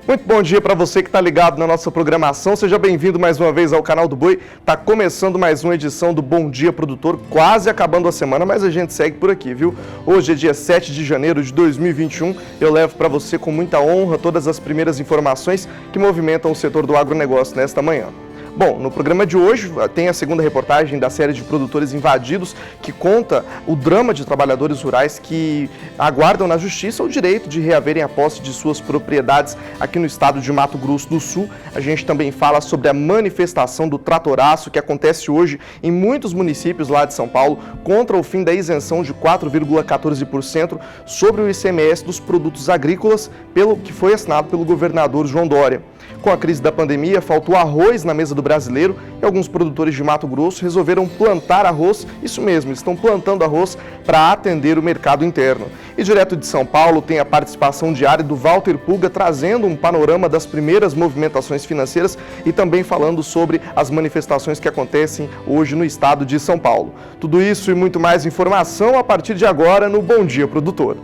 Muito bom dia para você que está ligado na nossa programação. Seja bem-vindo mais uma vez ao canal do Boi. Está começando mais uma edição do Bom Dia Produtor, quase acabando a semana, mas a gente segue por aqui, viu? Hoje é dia 7 de janeiro de 2021. Eu levo para você com muita honra todas as primeiras informações que movimentam o setor do agronegócio nesta manhã. Bom, no programa de hoje tem a segunda reportagem da série de Produtores Invadidos, que conta o drama de trabalhadores rurais que aguardam na justiça o direito de reaverem a posse de suas propriedades aqui no estado de Mato Grosso do Sul. A gente também fala sobre a manifestação do tratoraço que acontece hoje em muitos municípios lá de São Paulo contra o fim da isenção de 4,14% sobre o ICMS dos produtos agrícolas, pelo que foi assinado pelo governador João Dória. Com a crise da pandemia, faltou arroz na mesa do brasileiro e alguns produtores de Mato Grosso resolveram plantar arroz, isso mesmo, eles estão plantando arroz para atender o mercado interno. E direto de São Paulo tem a participação diária do Walter Pulga, trazendo um panorama das primeiras movimentações financeiras e também falando sobre as manifestações que acontecem hoje no estado de São Paulo. Tudo isso e muito mais informação a partir de agora no Bom Dia Produtor.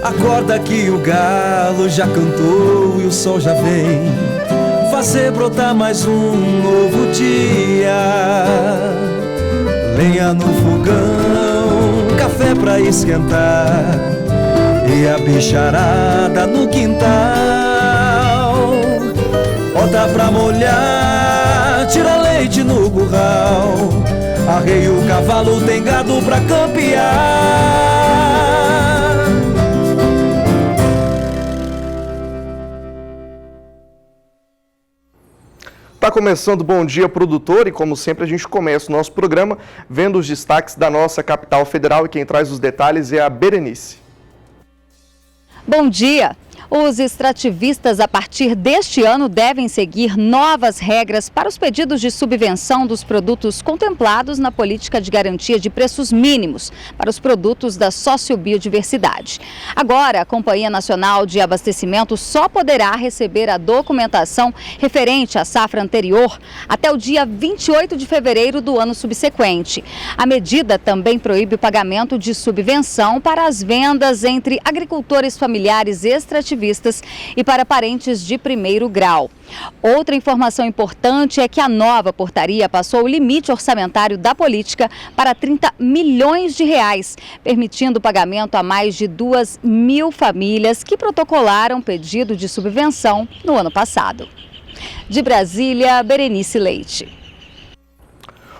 Acorda que o galo já cantou e o sol já vem fazer brotar mais um novo dia. Lenha no fogão, café pra esquentar e a bicharada no quintal. Bota pra molhar, tira leite no curral, arreia o cavalo, tem gado pra campear. Está começando o Bom Dia Produtor e, como sempre, a gente começa o nosso programa vendo os destaques da nossa capital federal e quem traz os detalhes é a Berenice. Bom dia! Os extrativistas, a partir deste ano, devem seguir novas regras para os pedidos de subvenção dos produtos contemplados na política de garantia de preços mínimos para os produtos da sociobiodiversidade. Agora, a Companhia Nacional de Abastecimento só poderá receber a documentação referente à safra anterior até o dia 28 de fevereiro do ano subsequente. A medida também proíbe o pagamento de subvenção para as vendas entre agricultores familiares extrativistas e para parentes de primeiro grau. Outra informação importante é que a nova portaria passou o limite orçamentário da política para 30 milhões de reais, permitindo o pagamento a mais de 2.000 famílias que protocolaram pedido de subvenção no ano passado. De Brasília, Berenice Leite.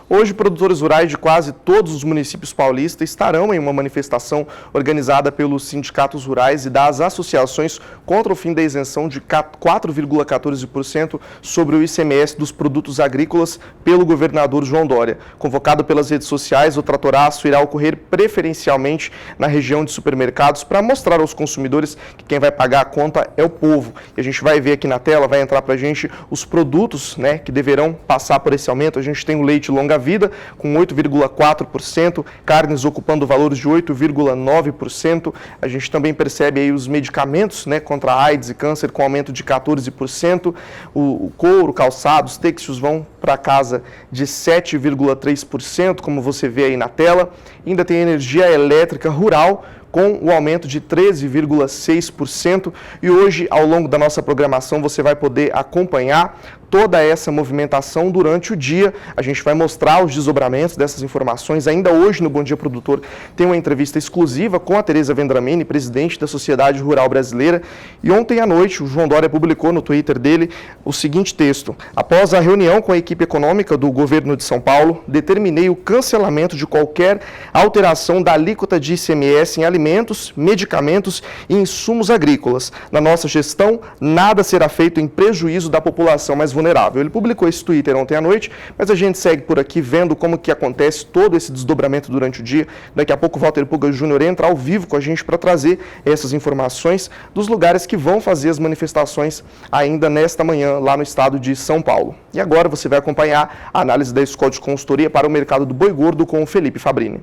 Hoje, produtores rurais de quase todos os municípios paulistas estarão em uma manifestação organizada pelos sindicatos rurais e das associações contra o fim da isenção de 4,14% sobre o ICMS dos produtos agrícolas pelo governador João Dória. Convocado pelas redes sociais, o tratoraço irá ocorrer preferencialmente na região de supermercados para mostrar aos consumidores que quem vai pagar a conta é o povo. E a gente vai ver aqui na tela, vai entrar para a gente os produtos, que deverão passar por esse aumento. A gente tem o leite longa vida, com 8,4%, carnes ocupando valores de 8,9%. A gente também percebe aí os medicamentos, contra a AIDS e câncer com aumento de 14%. O couro, calçados, têxteis vão para casa de 7,3%, como você vê aí na tela. Ainda tem energia elétrica rural, com o aumento de 13,6%. E hoje, ao longo da nossa programação, você vai poder acompanhar toda essa movimentação durante o dia. A gente vai mostrar os desdobramentos dessas informações. Ainda hoje, no Bom Dia Produtor, tem uma entrevista exclusiva com a Tereza Vendramini, presidente da Sociedade Rural Brasileira. E ontem à noite, o João Dória publicou no Twitter dele o seguinte texto: após a reunião com a equipe econômica do governo de São Paulo, determinei o cancelamento de qualquer alteração da alíquota de ICMS em alimentos, medicamentos e insumos agrícolas. Na nossa gestão, nada será feito em prejuízo da população mais vulnerável. Ele publicou esse Twitter ontem à noite, mas a gente segue por aqui vendo como que acontece todo esse desdobramento durante o dia. Daqui a pouco o Walter Pulga Júnior entra ao vivo com a gente para trazer essas informações dos lugares que vão fazer as manifestações ainda nesta manhã lá no estado de São Paulo. E agora você vai acompanhar a análise da Escola de Consultoria para o mercado do boi gordo com o Felipe Fabrini.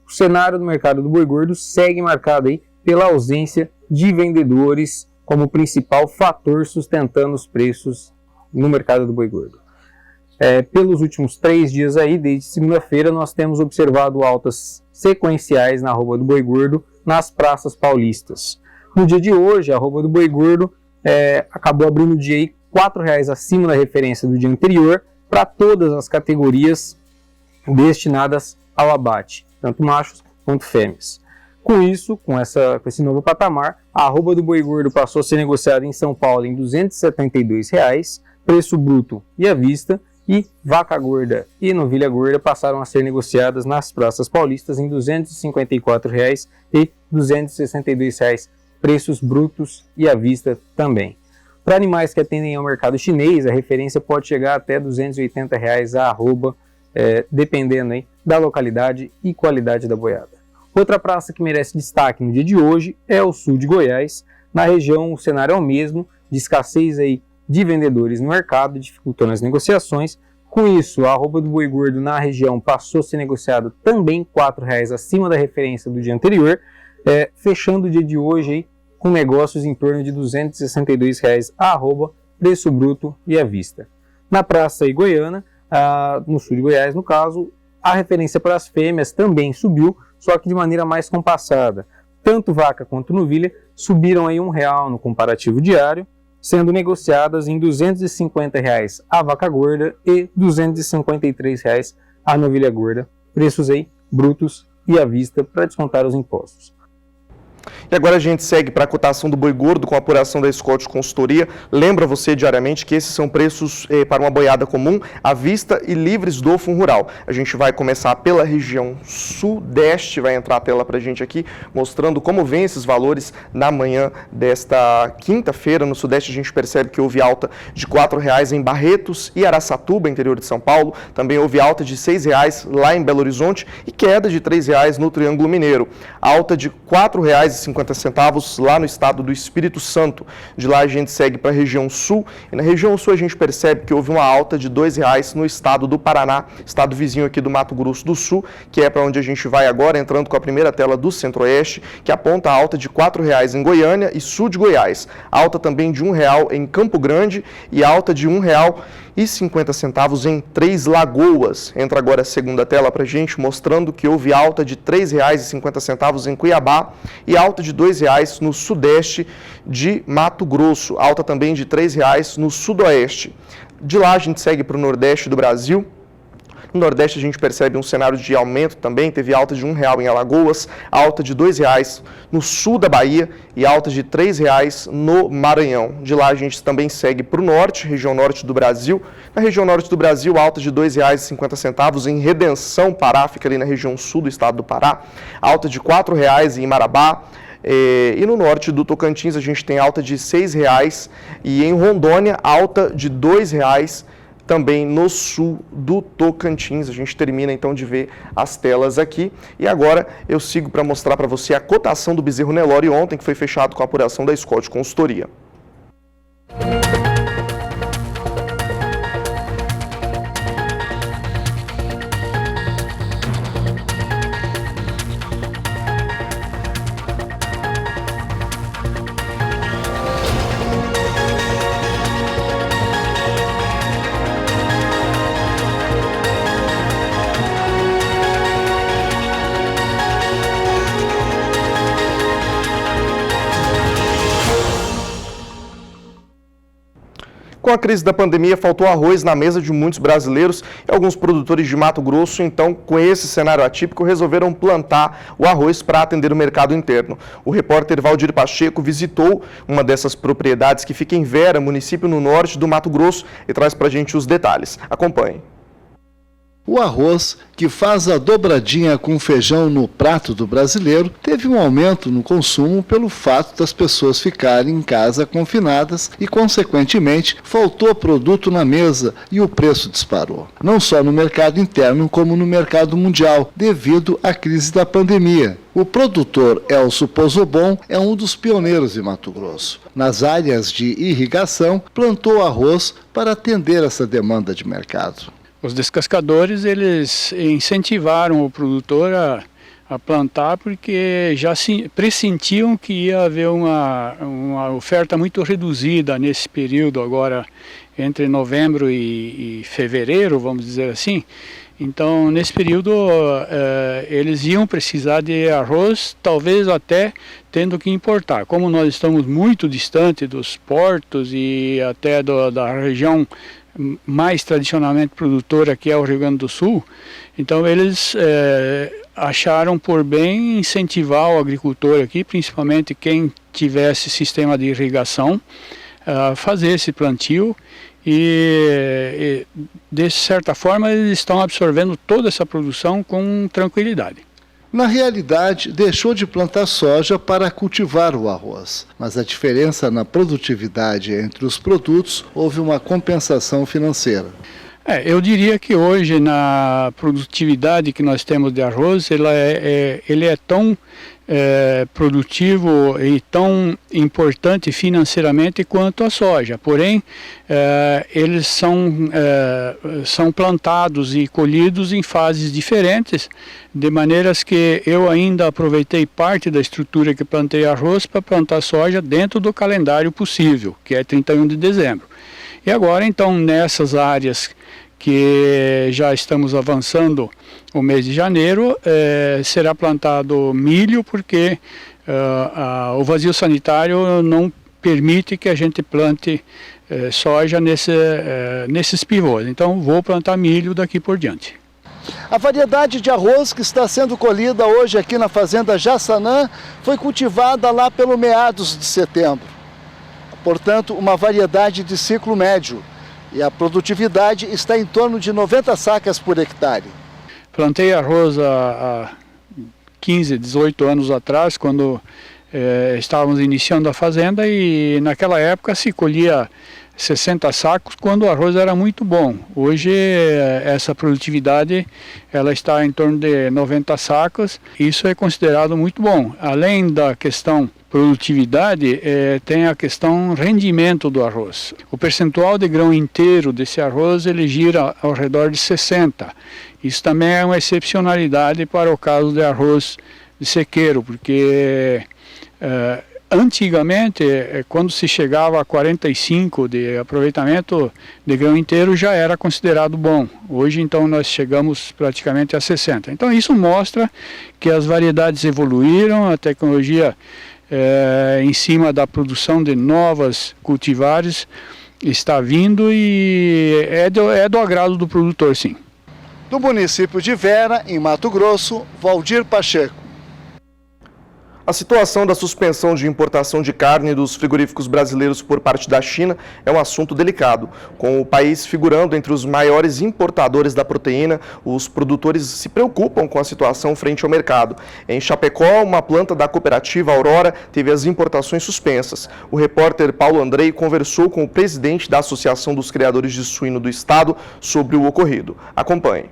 O cenário do mercado do boi gordo segue marcado aí pela ausência de vendedores como principal fator sustentando os preços no mercado do boi gordo. Pelos últimos 3 dias aí, desde segunda-feira, nós temos observado altas sequenciais na arroba do boi gordo nas praças paulistas. No dia de hoje, a arroba do boi gordo acabou abrindo o dia aí R$4 acima da referência do dia anterior para todas as categorias destinadas ao abate, tanto machos quanto fêmeas. Com isso, com esse novo patamar, a arroba do boi gordo passou a ser negociada em São Paulo em R$272, preço bruto e à vista, e vaca gorda e novilha gorda passaram a ser negociadas nas praças paulistas em R$254 e R$262, preços brutos e à vista também. Para animais que atendem ao mercado chinês, a referência pode chegar até R$280 a arroba, dependendo aí da localidade e qualidade da boiada. Outra praça que merece destaque no dia de hoje é o sul de Goiás. Na região, o cenário é o mesmo, de escassez aí de vendedores no mercado, dificultando as negociações. Com isso, a arroba do boi gordo na região passou a ser negociado também R$4 acima da referência do dia anterior, fechando o dia de hoje aí com negócios em torno de R$262 a arroba, preço bruto e à vista. Na praça aí goiana, no sul de Goiás, no caso, a referência para as fêmeas também subiu, só que de maneira mais compassada. Tanto vaca quanto novilha subiram aí R$1 no comparativo diário, sendo negociadas em R$250 a vaca gorda e R$253 a novilha gorda, preços aí brutos e à vista para descontar os impostos. E agora a gente segue para a cotação do boi gordo com a apuração da Scott Consultoria. Lembra você diariamente que esses são preços para uma boiada comum, à vista e livres do Fundo Rural. A gente vai começar pela região sudeste, vai entrar a tela para a gente aqui, mostrando como vem esses valores na manhã desta quinta-feira. No sudeste a gente percebe que houve alta de R$4 em Barretos e Araçatuba, interior de São Paulo. Também houve alta de R$6 lá em Belo Horizonte e queda de R$3 no Triângulo Mineiro. Alta de R$4,50 lá no estado do Espírito Santo. De lá a gente segue para a região sul, e na região sul a gente percebe que houve uma alta de R$2 no estado do Paraná, estado vizinho aqui do Mato Grosso do Sul, que é para onde a gente vai agora, entrando com a primeira tela do Centro-Oeste, que aponta a alta de R$4 em Goiânia e sul de Goiás. Alta também de R$1 em Campo Grande e alta de R$1,50 em Três Lagoas. Entra agora a segunda tela para a gente, mostrando que houve alta de R$3,50 em Cuiabá e alta de R$2 no sudeste de Mato Grosso. Alta também de R$3 no sudoeste. De lá a gente segue para o nordeste do Brasil. No Nordeste a gente percebe um cenário de aumento também, teve alta de R$1 em Alagoas, alta de R$2 no sul da Bahia e alta de R$3 no Maranhão. De lá a gente também segue para o norte, região norte do Brasil. Na região norte do Brasil, alta de R$2,50 em Redenção, Pará, fica ali na região sul do estado do Pará. Alta de R$4 em Marabá. E no norte do Tocantins a gente tem alta de R$6 e em Rondônia alta de R$2 também no sul do Tocantins. A gente termina então de ver as telas aqui e agora eu sigo para mostrar para você a cotação do bezerro Nelore ontem, que foi fechado com a apuração da Scott Consultoria. Com a crise da pandemia, faltou arroz na mesa de muitos brasileiros e alguns produtores de Mato Grosso, então, com esse cenário atípico, resolveram plantar o arroz para atender o mercado interno. O repórter Valdir Pacheco visitou uma dessas propriedades que fica em Vera, município no norte do Mato Grosso, e traz para a gente os detalhes. Acompanhe. O arroz, que faz a dobradinha com feijão no prato do brasileiro, teve um aumento no consumo pelo fato das pessoas ficarem em casa confinadas e, consequentemente, faltou produto na mesa e o preço disparou. Não só no mercado interno, como no mercado mundial, devido à crise da pandemia. O produtor Elcio Pozobon é um dos pioneiros em Mato Grosso. Nas áreas de irrigação, plantou arroz para atender essa demanda de mercado. Os descascadores, eles incentivaram o produtor a plantar porque já pressentiam que ia haver uma oferta muito reduzida nesse período agora entre novembro e fevereiro, vamos dizer assim. Então, nesse período, eles iam precisar de arroz, talvez até tendo que importar. Como nós estamos muito distante dos portos e até da região mais tradicionalmente produtora, que é o Rio Grande do Sul, então eles acharam por bem incentivar o agricultor aqui, principalmente quem tivesse sistema de irrigação, a fazer esse plantio e de certa forma eles estão absorvendo toda essa produção com tranquilidade. Na realidade, deixou de plantar soja para cultivar o arroz, mas a diferença na produtividade entre os produtos houve uma compensação financeira. Eu diria que hoje na produtividade que nós temos de arroz, ele é tão produtivo e tão importante financeiramente quanto a soja. Porém, eles são plantados e colhidos em fases diferentes, de maneiras que eu ainda aproveitei parte da estrutura que plantei arroz para plantar soja dentro do calendário possível, que é 31 de dezembro. E agora, então, nessas áreas que já estamos avançando o mês de janeiro, será plantado milho, porque o vazio sanitário não permite que a gente plante soja nesses pivôs. Então vou plantar milho daqui por diante. A variedade de arroz que está sendo colhida hoje aqui na fazenda Jaçanã foi cultivada lá pelo meados de setembro. Portanto, uma variedade de ciclo médio. E a produtividade está em torno de 90 sacas por hectare. Plantei arroz há 15, 18 anos atrás, quando estávamos iniciando a fazenda, e naquela época se colhia 60 sacos quando o arroz era muito bom. Hoje essa produtividade ela está em torno de 90 sacos, isso é considerado muito bom. Além da questão produtividade, tem a questão rendimento do arroz. O percentual de grão inteiro desse arroz ele gira ao redor de 60. Isso também é uma excepcionalidade para o caso de arroz de sequeiro, porque antigamente, quando se chegava a 45 de aproveitamento de grão inteiro, já era considerado bom. Hoje, então, nós chegamos praticamente a 60. Então, isso mostra que as variedades evoluíram, a tecnologia em cima da produção de novas cultivares está vindo e é do agrado do produtor, sim. Do município de Vera, em Mato Grosso, Valdir Pacheco. A situação da suspensão de importação de carne dos frigoríficos brasileiros por parte da China é um assunto delicado. Com o país figurando entre os maiores importadores da proteína, os produtores se preocupam com a situação frente ao mercado. Em Chapecó, uma planta da cooperativa Aurora teve as importações suspensas. O repórter Paulo Andrei conversou com o presidente da Associação dos Criadores de Suíno do Estado sobre o ocorrido. Acompanhe.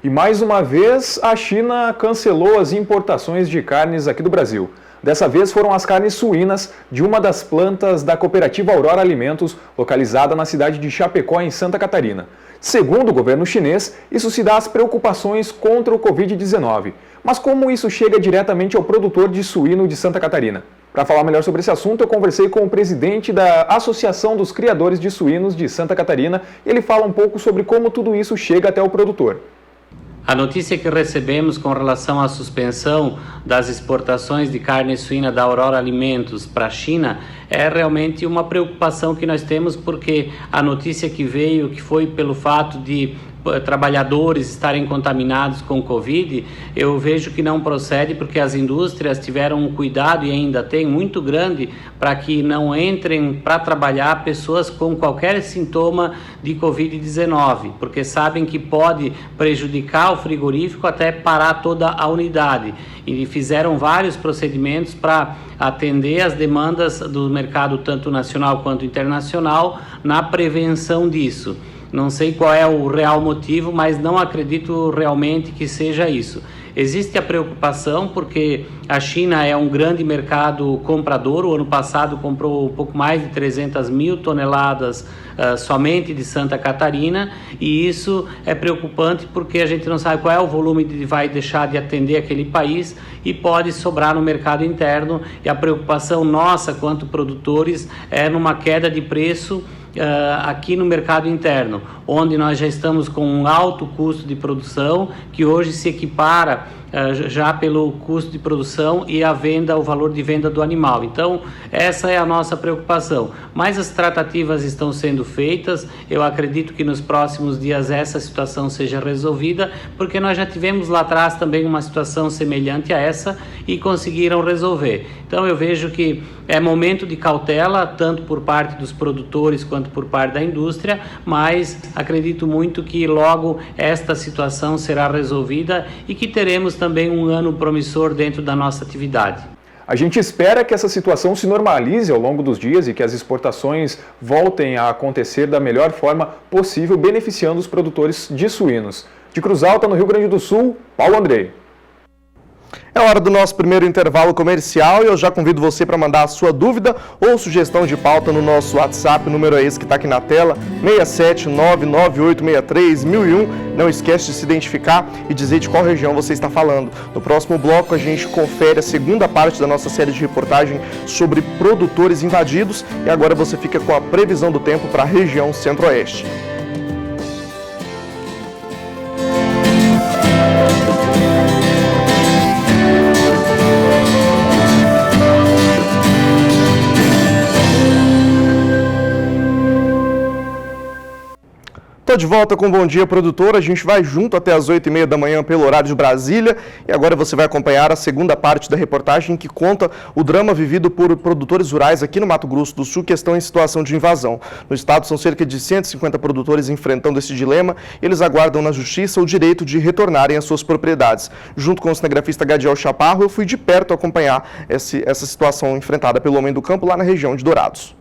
E mais uma vez, a China cancelou as importações de carnes aqui do Brasil. Dessa vez foram as carnes suínas de uma das plantas da cooperativa Aurora Alimentos, localizada na cidade de Chapecó, em Santa Catarina. Segundo o governo chinês, isso se dá às preocupações contra o Covid-19. Mas como isso chega diretamente ao produtor de suíno de Santa Catarina? Para falar melhor sobre esse assunto, eu conversei com o presidente da Associação dos Criadores de Suínos de Santa Catarina e ele fala um pouco sobre como tudo isso chega até o produtor. A notícia que recebemos com relação à suspensão das exportações de carne suína da Aurora Alimentos para a China é realmente uma preocupação que nós temos, porque a notícia que veio, que foi pelo fato de trabalhadores estarem contaminados com Covid, eu vejo que não procede, porque as indústrias tiveram um cuidado e ainda tem muito grande para que não entrem para trabalhar pessoas com qualquer sintoma de Covid-19, porque sabem que pode prejudicar o frigorífico até parar toda a unidade. E fizeram vários procedimentos para atender as demandas do mercado, tanto nacional quanto internacional, na prevenção disso. Não sei qual é o real motivo, mas não acredito realmente que seja isso. Existe a preocupação porque a China é um grande mercado comprador. O ano passado comprou um pouco mais de 300 mil toneladas somente de Santa Catarina, e isso é preocupante porque a gente não sabe qual é o volume que vai deixar de atender aquele país e pode sobrar no mercado interno, e a preocupação nossa quanto produtores é numa queda de preço aqui no mercado interno, onde nós já estamos com um alto custo de produção, que hoje se equipara já pelo custo de produção e a venda, o valor de venda do animal. Então, essa é a nossa preocupação. Mas as tratativas estão sendo feitas, eu acredito que nos próximos dias essa situação seja resolvida, porque nós já tivemos lá atrás também uma situação semelhante a essa e conseguiram resolver. Então, eu vejo que é momento de cautela, tanto por parte dos produtores quanto por parte da indústria, mas acredito muito que logo esta situação será resolvida e que teremos também um ano promissor dentro da nossa atividade. A gente espera que essa situação se normalize ao longo dos dias e que as exportações voltem a acontecer da melhor forma possível, beneficiando os produtores de suínos. De Cruz Alta, no Rio Grande do Sul, Paulo Andrei. É hora do nosso primeiro intervalo comercial e eu já convido você para mandar a sua dúvida ou sugestão de pauta no nosso WhatsApp, o número é esse que está aqui na tela, 67998631001. Não esquece de se identificar e dizer de qual região você está falando. No próximo bloco a gente confere a segunda parte da nossa série de reportagem sobre produtores invadidos e agora você fica com a previsão do tempo para a região Centro-Oeste. Estou de volta com Bom Dia Produtor, a gente vai junto até as 8h30 da manhã pelo horário de Brasília e agora você vai acompanhar a segunda parte da reportagem que conta o drama vivido por produtores rurais aqui no Mato Grosso do Sul que estão em situação de invasão. No estado são cerca de 150 produtores enfrentando esse dilema e eles aguardam na justiça o direito de retornarem às suas propriedades. Junto com o cinegrafista Gadiel Chaparro, eu fui de perto acompanhar essa situação enfrentada pelo homem do campo lá na região de Dourados.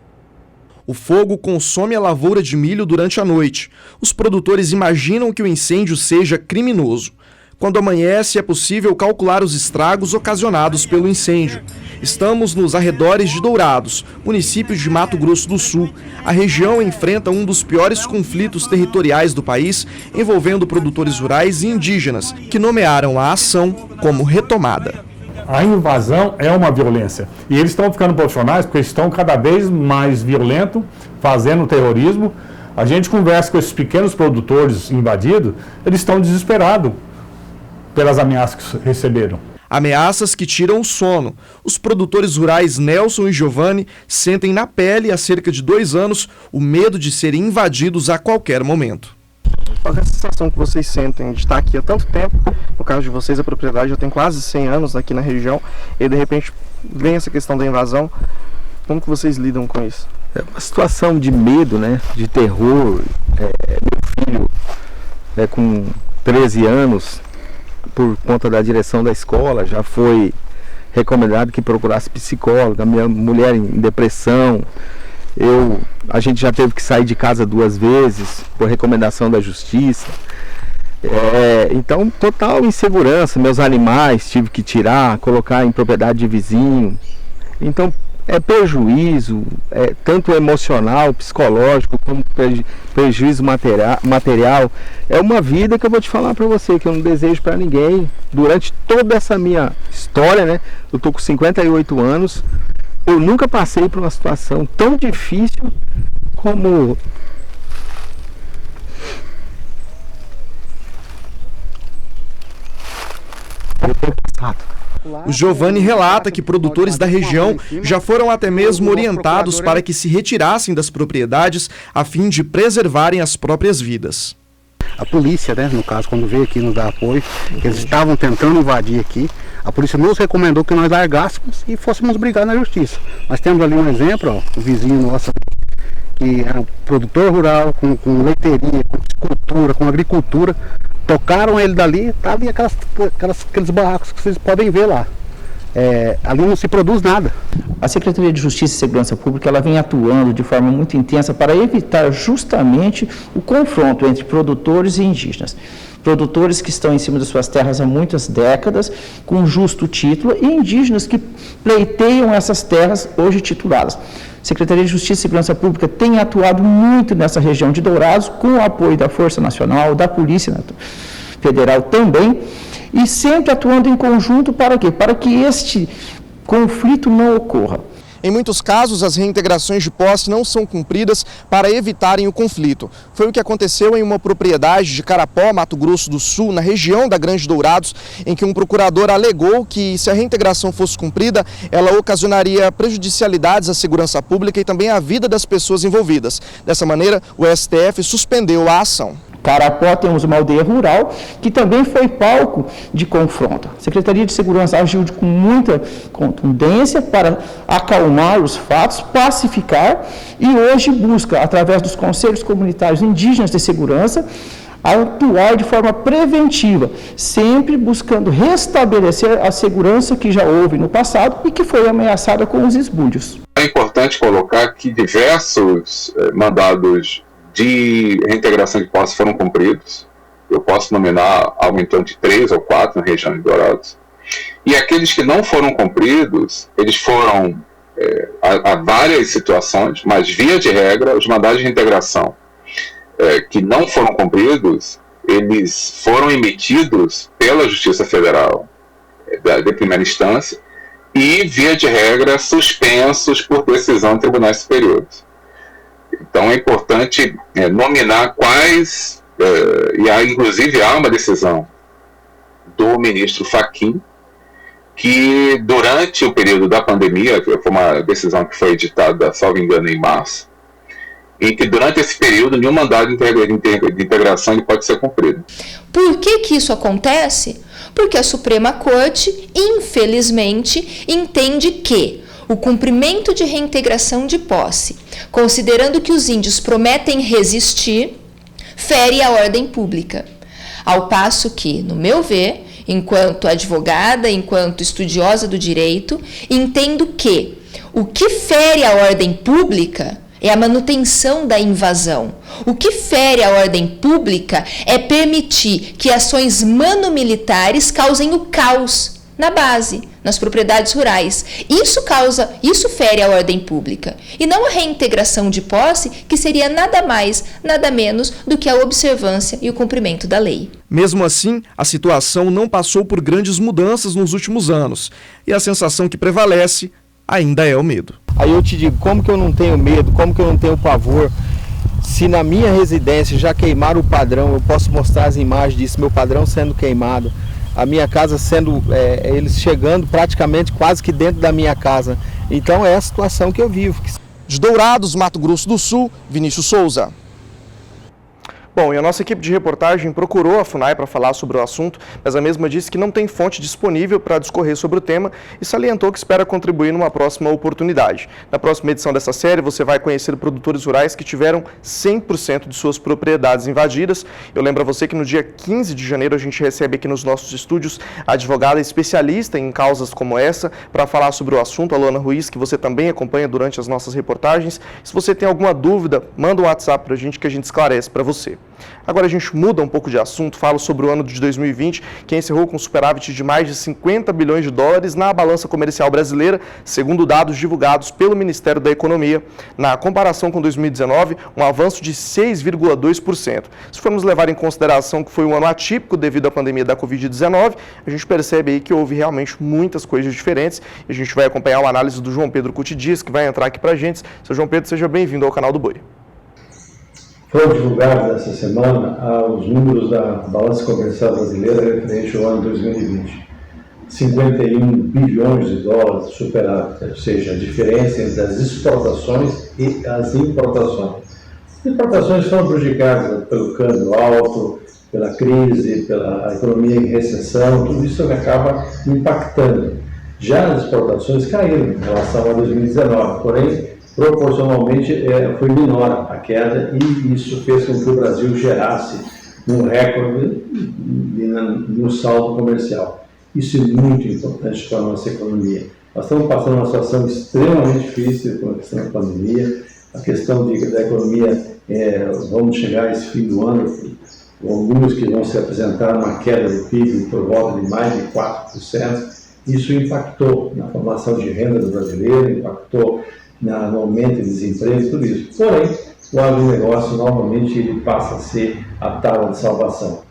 O fogo consome a lavoura de milho durante a noite. Os produtores imaginam que o incêndio seja criminoso. Quando amanhece, é possível calcular os estragos ocasionados pelo incêndio. Estamos nos arredores de Dourados, município de Mato Grosso do Sul. A região enfrenta um dos piores conflitos territoriais do país, envolvendo produtores rurais e indígenas, que nomearam a ação como retomada. A invasão é uma violência. E eles estão ficando profissionais porque estão cada vez mais violentos, fazendo terrorismo. A gente conversa com esses pequenos produtores invadidos, eles estão desesperados pelas ameaças que receberam. Ameaças que tiram o sono. Os produtores rurais Nelson e Giovanni sentem na pele há cerca de 2 anos o medo de serem invadidos a qualquer momento. Qual é a sensação que vocês sentem de estar aqui há tanto tempo? No caso de vocês, a propriedade já tem quase 100 anos aqui na região e de repente vem essa questão da invasão. Como que vocês lidam com isso? É uma situação de medo, né? De terror. Meu filho, com 13 anos, por conta da direção da escola, já foi recomendado que procurasse psicólogo. A minha mulher em depressão. A gente já teve que sair de casa 2 vezes por recomendação da justiça. Então, total insegurança. Meus animais tive que tirar, colocar em propriedade de vizinho. Então, é prejuízo, tanto emocional, psicológico, como prejuízo material. É uma vida que eu vou te falar para você, que eu não desejo para ninguém. Durante toda essa minha história, né? Eu tô com 58 anos. Eu nunca passei por uma situação tão difícil como eu tenho passado. O Giovanni relata que produtores da região já foram até mesmo orientados para que se retirassem das propriedades a fim de preservarem as próprias vidas. A polícia, né, no caso, quando veio aqui nos dar apoio, eles estavam tentando invadir aqui, a polícia nos recomendou que nós largássemos e fôssemos brigar na justiça. Nós temos ali um exemplo, o vizinho nosso, que era um produtor rural, com leiteria, com piscicultura, com agricultura, tocaram ele dali, tava em aqueles barracos que vocês podem ver lá. Ali não se produz nada. A Secretaria de Justiça e Segurança Pública ela vem atuando de forma muito intensa para evitar justamente o confronto entre produtores e indígenas. produtores que estão em cima das suas terras há muitas décadas, com justo título, e indígenas que pleiteiam essas terras hoje tituladas. A Secretaria de Justiça e Segurança Pública tem atuado muito nessa região de Dourados, com o apoio da Força Nacional, da Polícia Federal também, e sempre atuando em conjunto para quê? Para que este conflito não ocorra. Em muitos casos, as reintegrações de posse não são cumpridas para evitarem o conflito. Foi o que aconteceu em uma propriedade de Carapó, Mato Grosso do Sul, na região da Grande Dourados, em que um procurador alegou que, se a reintegração fosse cumprida, ela ocasionaria prejudicialidades à segurança pública e também à vida das pessoas envolvidas. Dessa maneira, o STF suspendeu a ação. Carapó temos uma aldeia rural que também foi palco de confronto. A Secretaria de Segurança agiu com muita contundência para acalmar os fatos, pacificar, e hoje busca, através dos conselhos comunitários indígenas de segurança, atuar de forma preventiva, sempre buscando restabelecer a segurança que já houve no passado e que foi ameaçada com os esbulhos. É importante colocar que diversos mandados de reintegração de posse foram cumpridos. Eu posso nominar algo em torno de 3 ou 4 na região de Dourados. E aqueles que não foram cumpridos, eles foram, há várias situações, mas via de regra, os mandados de reintegração que não foram cumpridos, eles foram emitidos pela Justiça Federal de primeira instância e, via de regra, suspensos por decisão de tribunais superiores. Então é importante nominar quais, inclusive há uma decisão do ministro Fachin, que durante o período da pandemia, foi uma decisão que foi editada, salvo engano, em março, em que durante esse período nenhum mandado de integração ele pode ser cumprido. Por que isso acontece? Porque a Suprema Corte, infelizmente, entende que o cumprimento de reintegração de posse, considerando que os índios prometem resistir, fere a ordem pública. Ao passo que, no meu ver, enquanto advogada, enquanto estudiosa do direito, entendo que o que fere a ordem pública é a manutenção da invasão. O que fere a ordem pública é permitir que ações mano-militares causem o caos na base, nas propriedades rurais. Isso fere a ordem pública. E não a reintegração de posse, que seria nada mais, nada menos do que a observância e o cumprimento da lei. Mesmo assim, a situação não passou por grandes mudanças nos últimos anos. E a sensação que prevalece ainda é o medo. Aí eu te digo, como que eu não tenho medo, como que eu não tenho pavor? Se na minha residência já queimaram o padrão, eu posso mostrar as imagens disso, meu padrão sendo queimado, a minha casa sendo, eles chegando praticamente quase que dentro da minha casa. Então é a situação que eu vivo. De Dourados, Mato Grosso do Sul, Vinícius Souza. Bom, e a nossa equipe de reportagem procurou a FUNAI para falar sobre o assunto, mas a mesma disse que não tem fonte disponível para discorrer sobre o tema e salientou que espera contribuir numa próxima oportunidade. Na próxima edição dessa série, você vai conhecer produtores rurais que tiveram 100% de suas propriedades invadidas. Eu lembro a você que no dia 15 de janeiro a gente recebe aqui nos nossos estúdios a advogada especialista em causas como essa para falar sobre o assunto, a Luana Ruiz, que você também acompanha durante as nossas reportagens. Se você tem alguma dúvida, manda um WhatsApp para a gente que a gente esclarece para você. Agora a gente muda um pouco de assunto, falo sobre o ano de 2020, que encerrou com superávit de mais de 50 bilhões de dólares na balança comercial brasileira, segundo dados divulgados pelo Ministério da Economia. Na comparação com 2019, um avanço de 6,2%. Se formos levar em consideração que foi um ano atípico devido à pandemia da Covid-19, a gente percebe aí que houve realmente muitas coisas diferentes e a gente vai acompanhar uma análise do João Pedro Cuti Dias, que vai entrar aqui pra gente. Seu João Pedro, seja bem-vindo ao canal do Boi. Foram divulgados essa semana os números da balança comercial brasileira referente ao ano 2020. 51 bilhões de dólares de superávit, ou seja, a diferença entre as exportações e as importações. As importações foram prejudicadas pelo câmbio alto, pela crise, pela economia em recessão, tudo isso acaba impactando. Já as exportações caíram em relação a 2019, porém, proporcionalmente foi menor a queda e isso fez com que o Brasil gerasse um recorde no saldo comercial. Isso é muito importante para a nossa economia. Nós estamos passando uma situação extremamente difícil com a questão da pandemia, a questão da economia, vamos chegar a esse fim do ano números que vão se apresentar uma queda do PIB por volta de mais de 4%. Isso impactou na formação de renda do brasileiro, impactou no aumento de desemprego, tudo isso. Porém, o agronegócio novamente ele passa a ser a tábua de salvação.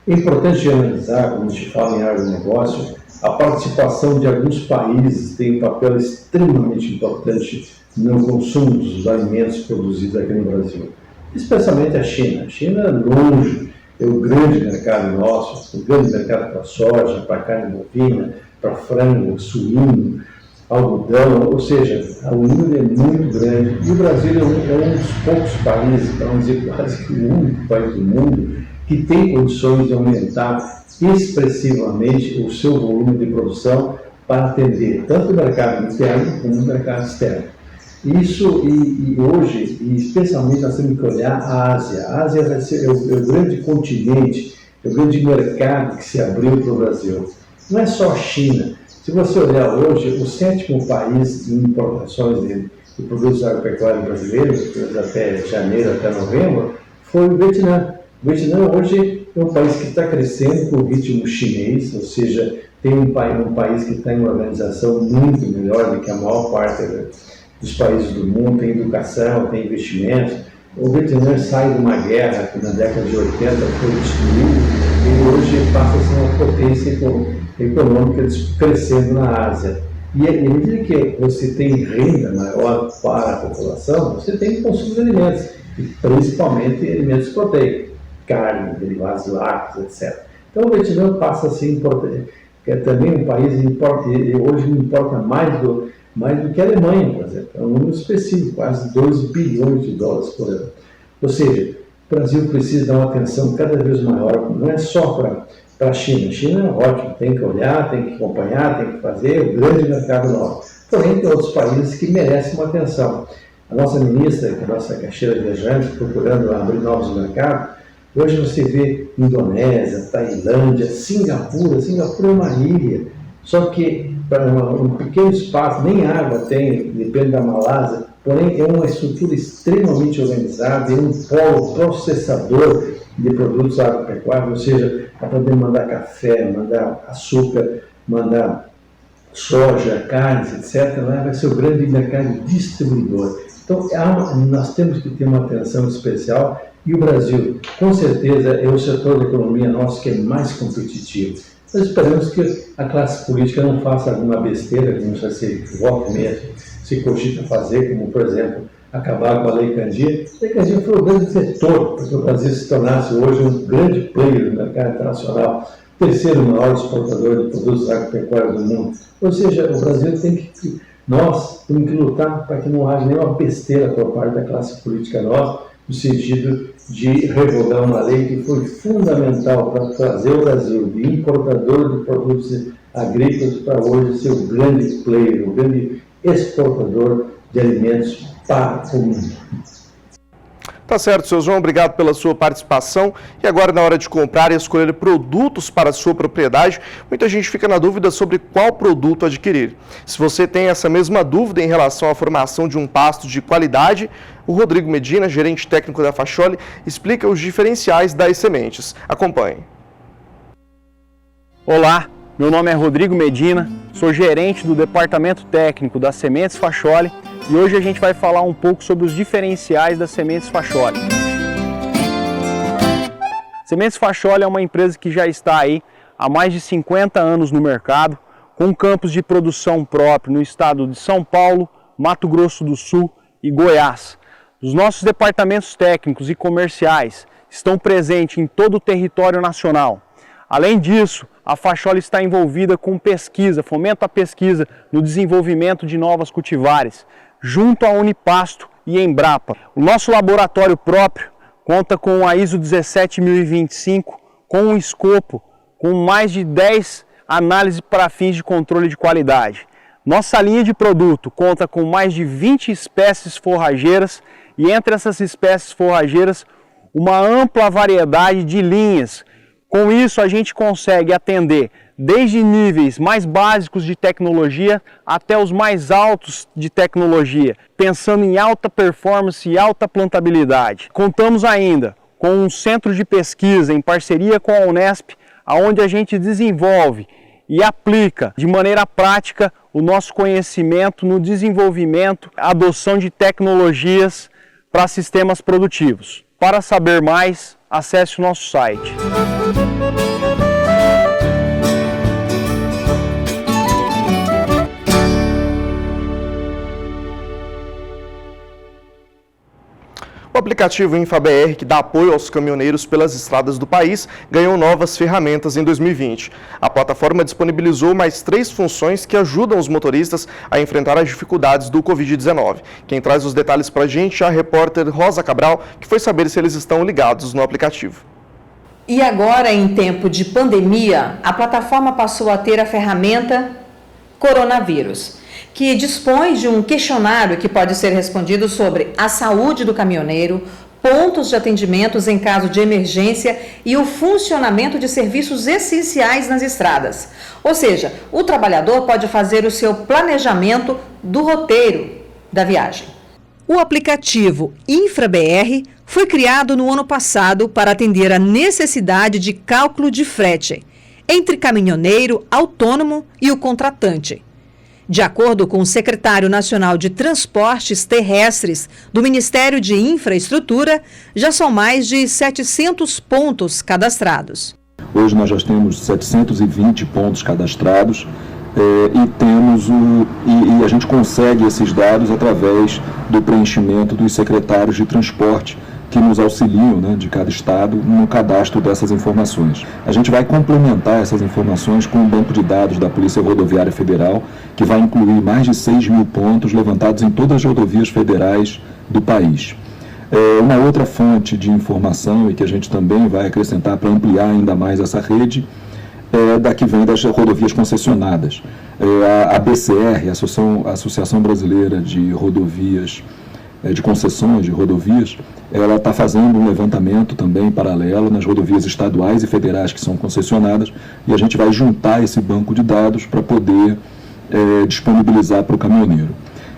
É importante analisar, quando a gente fala em agronegócio, a participação de alguns países tem um papel extremamente importante no consumo dos alimentos produzidos aqui no Brasil. Especialmente a China. A China, longe, é o grande mercado nosso, o grande mercado para soja, para carne bovina, para frango, suíno, algodão, ou seja, o número é muito grande. E o Brasil é um dos poucos países, para não dizer quase que o único país do mundo, que tem condições de aumentar expressivamente o seu volume de produção para atender tanto o mercado interno como o mercado externo. Isso, e hoje, e especialmente nós temos que olhar a Ásia. A Ásia vai ser o grande continente, é o grande mercado que se abriu para o Brasil. Não é só a China. Se você olhar hoje, o 7º país em importações de produtos agropecuários brasileiros, até janeiro, até novembro, foi o Vietnã. O Vietnã hoje é um país que está crescendo com o ritmo chinês, ou seja, tem um país que está em uma organização muito melhor do que a maior parte dos países do mundo, tem educação, tem investimentos. O Vietnã sai de uma guerra que na década de 80 foi destruída e hoje passa a ser uma potência econômica crescendo na Ásia. E à medida que você tem renda maior para a população, você tem consumo de alimentos, e principalmente alimentos proteicos, carne, derivados lácteos, etc. Então o Vietnã passa a ser importante, que é também um país que hoje importa mais do que a Alemanha, por exemplo. É um número específico, quase 2 bilhões de dólares por ano. Ou seja, o Brasil precisa dar uma atenção cada vez maior, não é só para a China. A China é ótimo, tem que olhar, tem que acompanhar, tem que fazer o grande mercado nosso. Porém, tem outros países que merecem uma atenção. A nossa ministra, a nossa caixeira viajante, procurando abrir novos mercados, hoje você vê Indonésia, Tailândia, Singapura. Singapura é uma ilha, só que para um pequeno espaço, nem água tem, depende da Malásia, porém é uma estrutura extremamente organizada, é um polo processador de produtos agropecuários, ou seja, para poder mandar café, mandar açúcar, mandar soja, carnes, etc., vai ser o grande mercado distribuidor. Então, nós temos que ter uma atenção especial e o Brasil, com certeza, é o setor da economia nosso que é mais competitivo. Nós esperamos que a classe política não faça alguma besteira, como já se volta mesmo, se cogita fazer, como, por exemplo, acabar com a Lei Candir. A Lei Candir foi o grande vetor para que o Brasil se tornasse hoje um grande player no mercado internacional, o terceiro maior exportador de produtos agropecuários do mundo. Ou seja, o Brasil nós temos que lutar para que não haja nenhuma besteira por parte da classe política nossa, no sentido de revogar uma lei que foi fundamental para trazer o Brasil de importador de produtos agrícolas para hoje ser o grande player, o grande exportador de alimentos para o mundo. Tá certo, seu João, obrigado pela sua participação. E agora, na hora de comprar e escolher produtos para a sua propriedade, muita gente fica na dúvida sobre qual produto adquirir. Se você tem essa mesma dúvida em relação à formação de um pasto de qualidade, o Rodrigo Medina, gerente técnico da Facholi, explica os diferenciais das sementes. Acompanhe. Olá, meu nome é Rodrigo Medina, sou gerente do departamento técnico das Sementes Facholi e hoje a gente vai falar um pouco sobre os diferenciais das Sementes Facholi. Sementes Facholi é uma empresa que já está aí há mais de 50 anos no mercado, com campos de produção próprio no estado de São Paulo, Mato Grosso do Sul e Goiás. Os nossos departamentos técnicos e comerciais estão presentes em todo o território nacional. Além disso, a Facholi está envolvida com pesquisa, fomenta a pesquisa no desenvolvimento de novas cultivares, junto à Unipasto e Embrapa. O nosso laboratório próprio conta com a ISO 17025, com um escopo com mais de 10 análises para fins de controle de qualidade. Nossa linha de produto conta com mais de 20 espécies forrageiras e entre essas espécies forrageiras uma ampla variedade de linhas. Com isso a gente consegue atender desde níveis mais básicos de tecnologia até os mais altos de tecnologia, pensando em alta performance e alta plantabilidade. Contamos ainda com um centro de pesquisa em parceria com a Unesp, onde a gente desenvolve e aplica de maneira prática o nosso conhecimento no desenvolvimento, adoção de tecnologias para sistemas produtivos. Para saber mais, acesse o nosso site. O aplicativo InfraBR, que dá apoio aos caminhoneiros pelas estradas do país, ganhou novas ferramentas em 2020. A plataforma disponibilizou mais 3 funções que ajudam os motoristas a enfrentar as dificuldades do Covid-19. Quem traz os detalhes para a gente é a repórter Rosa Cabral, que foi saber se eles estão ligados no aplicativo. E agora, em tempo de pandemia, a plataforma passou a ter a ferramenta Coronavírus, que dispõe de um questionário que pode ser respondido sobre a saúde do caminhoneiro, pontos de atendimentos em caso de emergência e o funcionamento de serviços essenciais nas estradas. Ou seja, o trabalhador pode fazer o seu planejamento do roteiro da viagem. O aplicativo InfraBR foi criado no ano passado para atender a necessidade de cálculo de frete entre caminhoneiro autônomo e o contratante. De acordo com o secretário nacional de Transportes Terrestres do Ministério de Infraestrutura, já são mais de 700 pontos cadastrados. Hoje nós já temos 720 pontos cadastrados e a gente consegue esses dados através do preenchimento dos secretários de transporte que nos auxiliam, né, de cada estado no cadastro dessas informações. A gente vai complementar essas informações com o banco de dados da Polícia Rodoviária Federal, que vai incluir mais de 6 mil pontos levantados em todas as rodovias federais do país. Uma outra fonte de informação e que a gente também vai acrescentar para ampliar ainda mais essa rede é da que vem das rodovias concessionadas. A BCR, a Associação Brasileira de Rodovias, de concessões de rodovias, ela está fazendo um levantamento também paralelo nas rodovias estaduais e federais que são concessionadas, e a gente vai juntar esse banco de dados para poder disponibilizar para o caminhoneiro.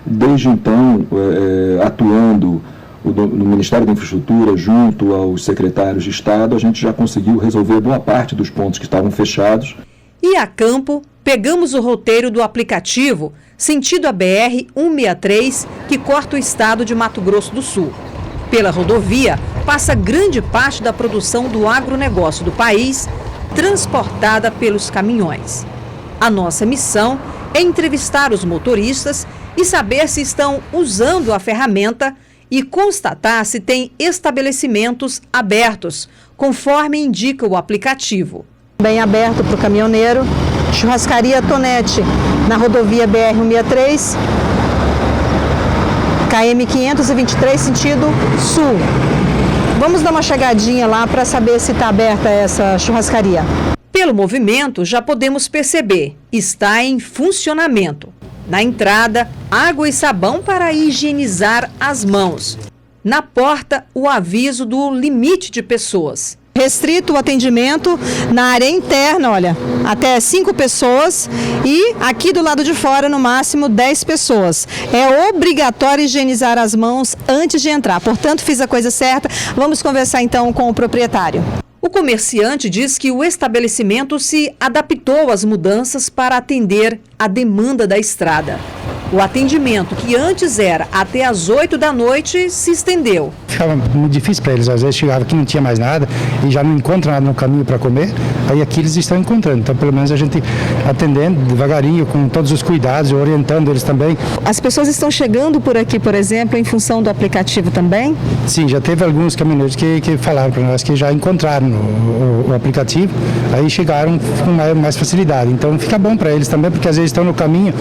Desde então, atuando no Ministério da Infraestrutura, junto aos secretários de Estado, a gente já conseguiu resolver boa parte dos pontos que estavam fechados. E a campo, pegamos o roteiro do aplicativo sentido a BR-163, que corta o estado de Mato Grosso do Sul. Pela rodovia, passa grande parte da produção do agronegócio do país, transportada pelos caminhões. A nossa missão é entrevistar os motoristas e saber se estão usando a ferramenta e constatar se tem estabelecimentos abertos, conforme indica o aplicativo. Bem aberto para o caminhoneiro, churrascaria Tonete, na rodovia BR-163, KM 523, sentido sul. Vamos dar uma chegadinha lá para saber se está aberta essa churrascaria. Pelo movimento, já podemos perceber, está em funcionamento. Na entrada, água e sabão para higienizar as mãos. Na porta, o aviso do limite de pessoas. Restrito o atendimento na área interna, olha, até 5 pessoas e aqui do lado de fora, no máximo 10 pessoas. É obrigatório higienizar as mãos antes de entrar, portanto, fiz a coisa certa. Vamos conversar então com o proprietário. O comerciante diz que o estabelecimento se adaptou às mudanças para atender a demanda da estrada. O atendimento, que antes era até às 8 da noite, se estendeu. Ficava muito difícil para eles, às vezes chegava aqui não tinha mais nada e já não encontram nada no caminho para comer, aí aqui eles estão encontrando. Então pelo menos a gente atendendo devagarinho, com todos os cuidados, orientando eles também. As pessoas estão chegando por aqui, por exemplo, em função do aplicativo também? Sim, já teve alguns caminhoneiros que falaram para nós que já encontraram o aplicativo, aí chegaram com mais facilidade. Então fica bom para eles também, porque às vezes estão no caminho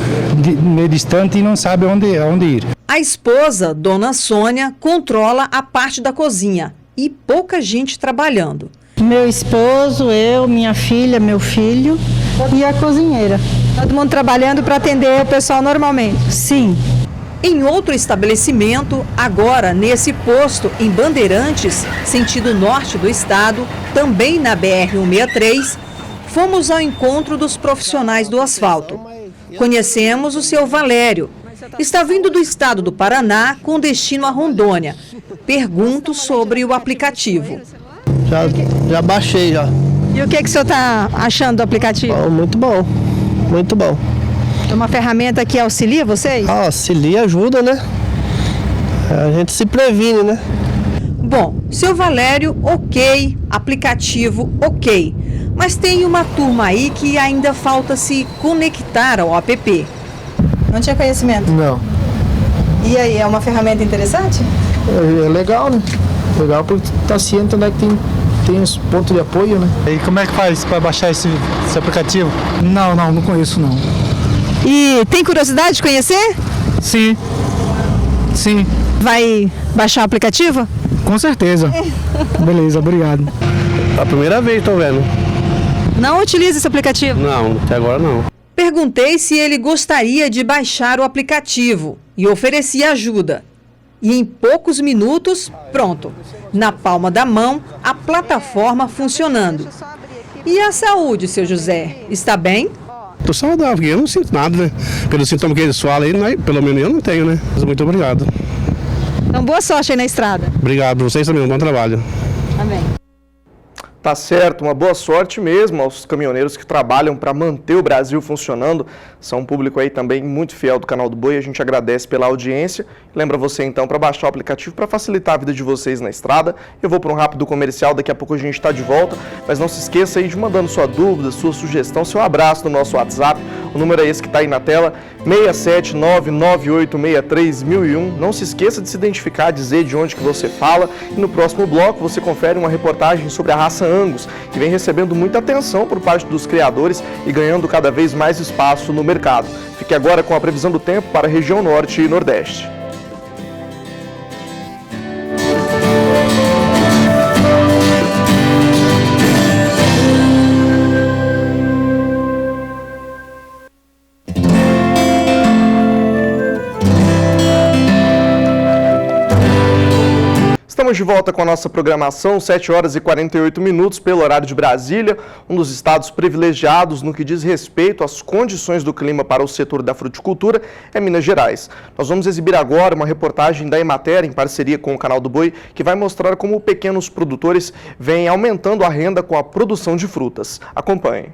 meio distante e não sabem aonde ir. A esposa, Dona Sônia, controla a parte da cozinha e pouca gente trabalhando. Meu esposo, eu, minha filha, meu filho e a cozinheira. Todo mundo trabalhando para atender o pessoal normalmente? Sim. Em outro estabelecimento, agora nesse posto em Bandeirantes, sentido norte do estado, também na BR-163, fomos ao encontro dos profissionais do asfalto. Conhecemos o seu Valério. está vindo do estado do Paraná com destino a Rondônia. Pergunto sobre o aplicativo. Já baixei já. E o que o senhor está achando do aplicativo? Muito bom, muito bom. É uma ferramenta que auxilia vocês? Auxilia, ajuda, né? A gente se previne, né? Bom, seu Valério, ok. Aplicativo, ok. Mas tem uma turma aí que ainda falta se conectar ao app. Não tinha conhecimento? Não. E aí, é uma ferramenta interessante? É legal, né? Legal porque tá ciente onde é que tem os pontos de apoio, né? E como é que faz para baixar esse aplicativo? Não conheço não. E tem curiosidade de conhecer? Sim. Vai baixar o aplicativo? Com certeza. Beleza, obrigado. A primeira vez estou vendo. Não utiliza esse aplicativo? Não, até agora não. Perguntei se ele gostaria de baixar o aplicativo e ofereci ajuda. E em poucos minutos, pronto, na palma da mão, a plataforma funcionando. E a saúde, seu José, está bem? Estou saudável, porque eu não sinto nada, né? Pelos sintomas que eles falam aí, pelo menos eu não tenho, né? Mas muito obrigado. Então, boa sorte aí na estrada. Obrigado, vocês também, um bom trabalho. Amém. Tá certo, uma boa sorte mesmo aos caminhoneiros que trabalham para manter o Brasil funcionando. São um público aí também muito fiel do Canal do Boi, a gente agradece pela audiência. Lembra você então para baixar o aplicativo para facilitar a vida de vocês na estrada. Eu vou para um rápido comercial, daqui a pouco a gente está de volta, mas não se esqueça aí de mandando sua dúvida, sua sugestão, seu abraço no nosso WhatsApp. O número é esse que está aí na tela, 67998631001. Não se esqueça de se identificar, dizer de onde que você fala. E no próximo bloco você confere uma reportagem sobre a raça Angus, que vem recebendo muita atenção por parte dos criadores e ganhando cada vez mais espaço no mercado. Fique agora com a previsão do tempo para a região norte e nordeste. Estamos de volta com a nossa programação, 7 horas e 48 minutos pelo horário de Brasília, um dos estados privilegiados no que diz respeito às condições do clima para o setor da fruticultura é Minas Gerais. Nós vamos exibir agora uma reportagem da Emater, em parceria com o Canal do Boi, que vai mostrar como pequenos produtores vêm aumentando a renda com a produção de frutas. Acompanhe.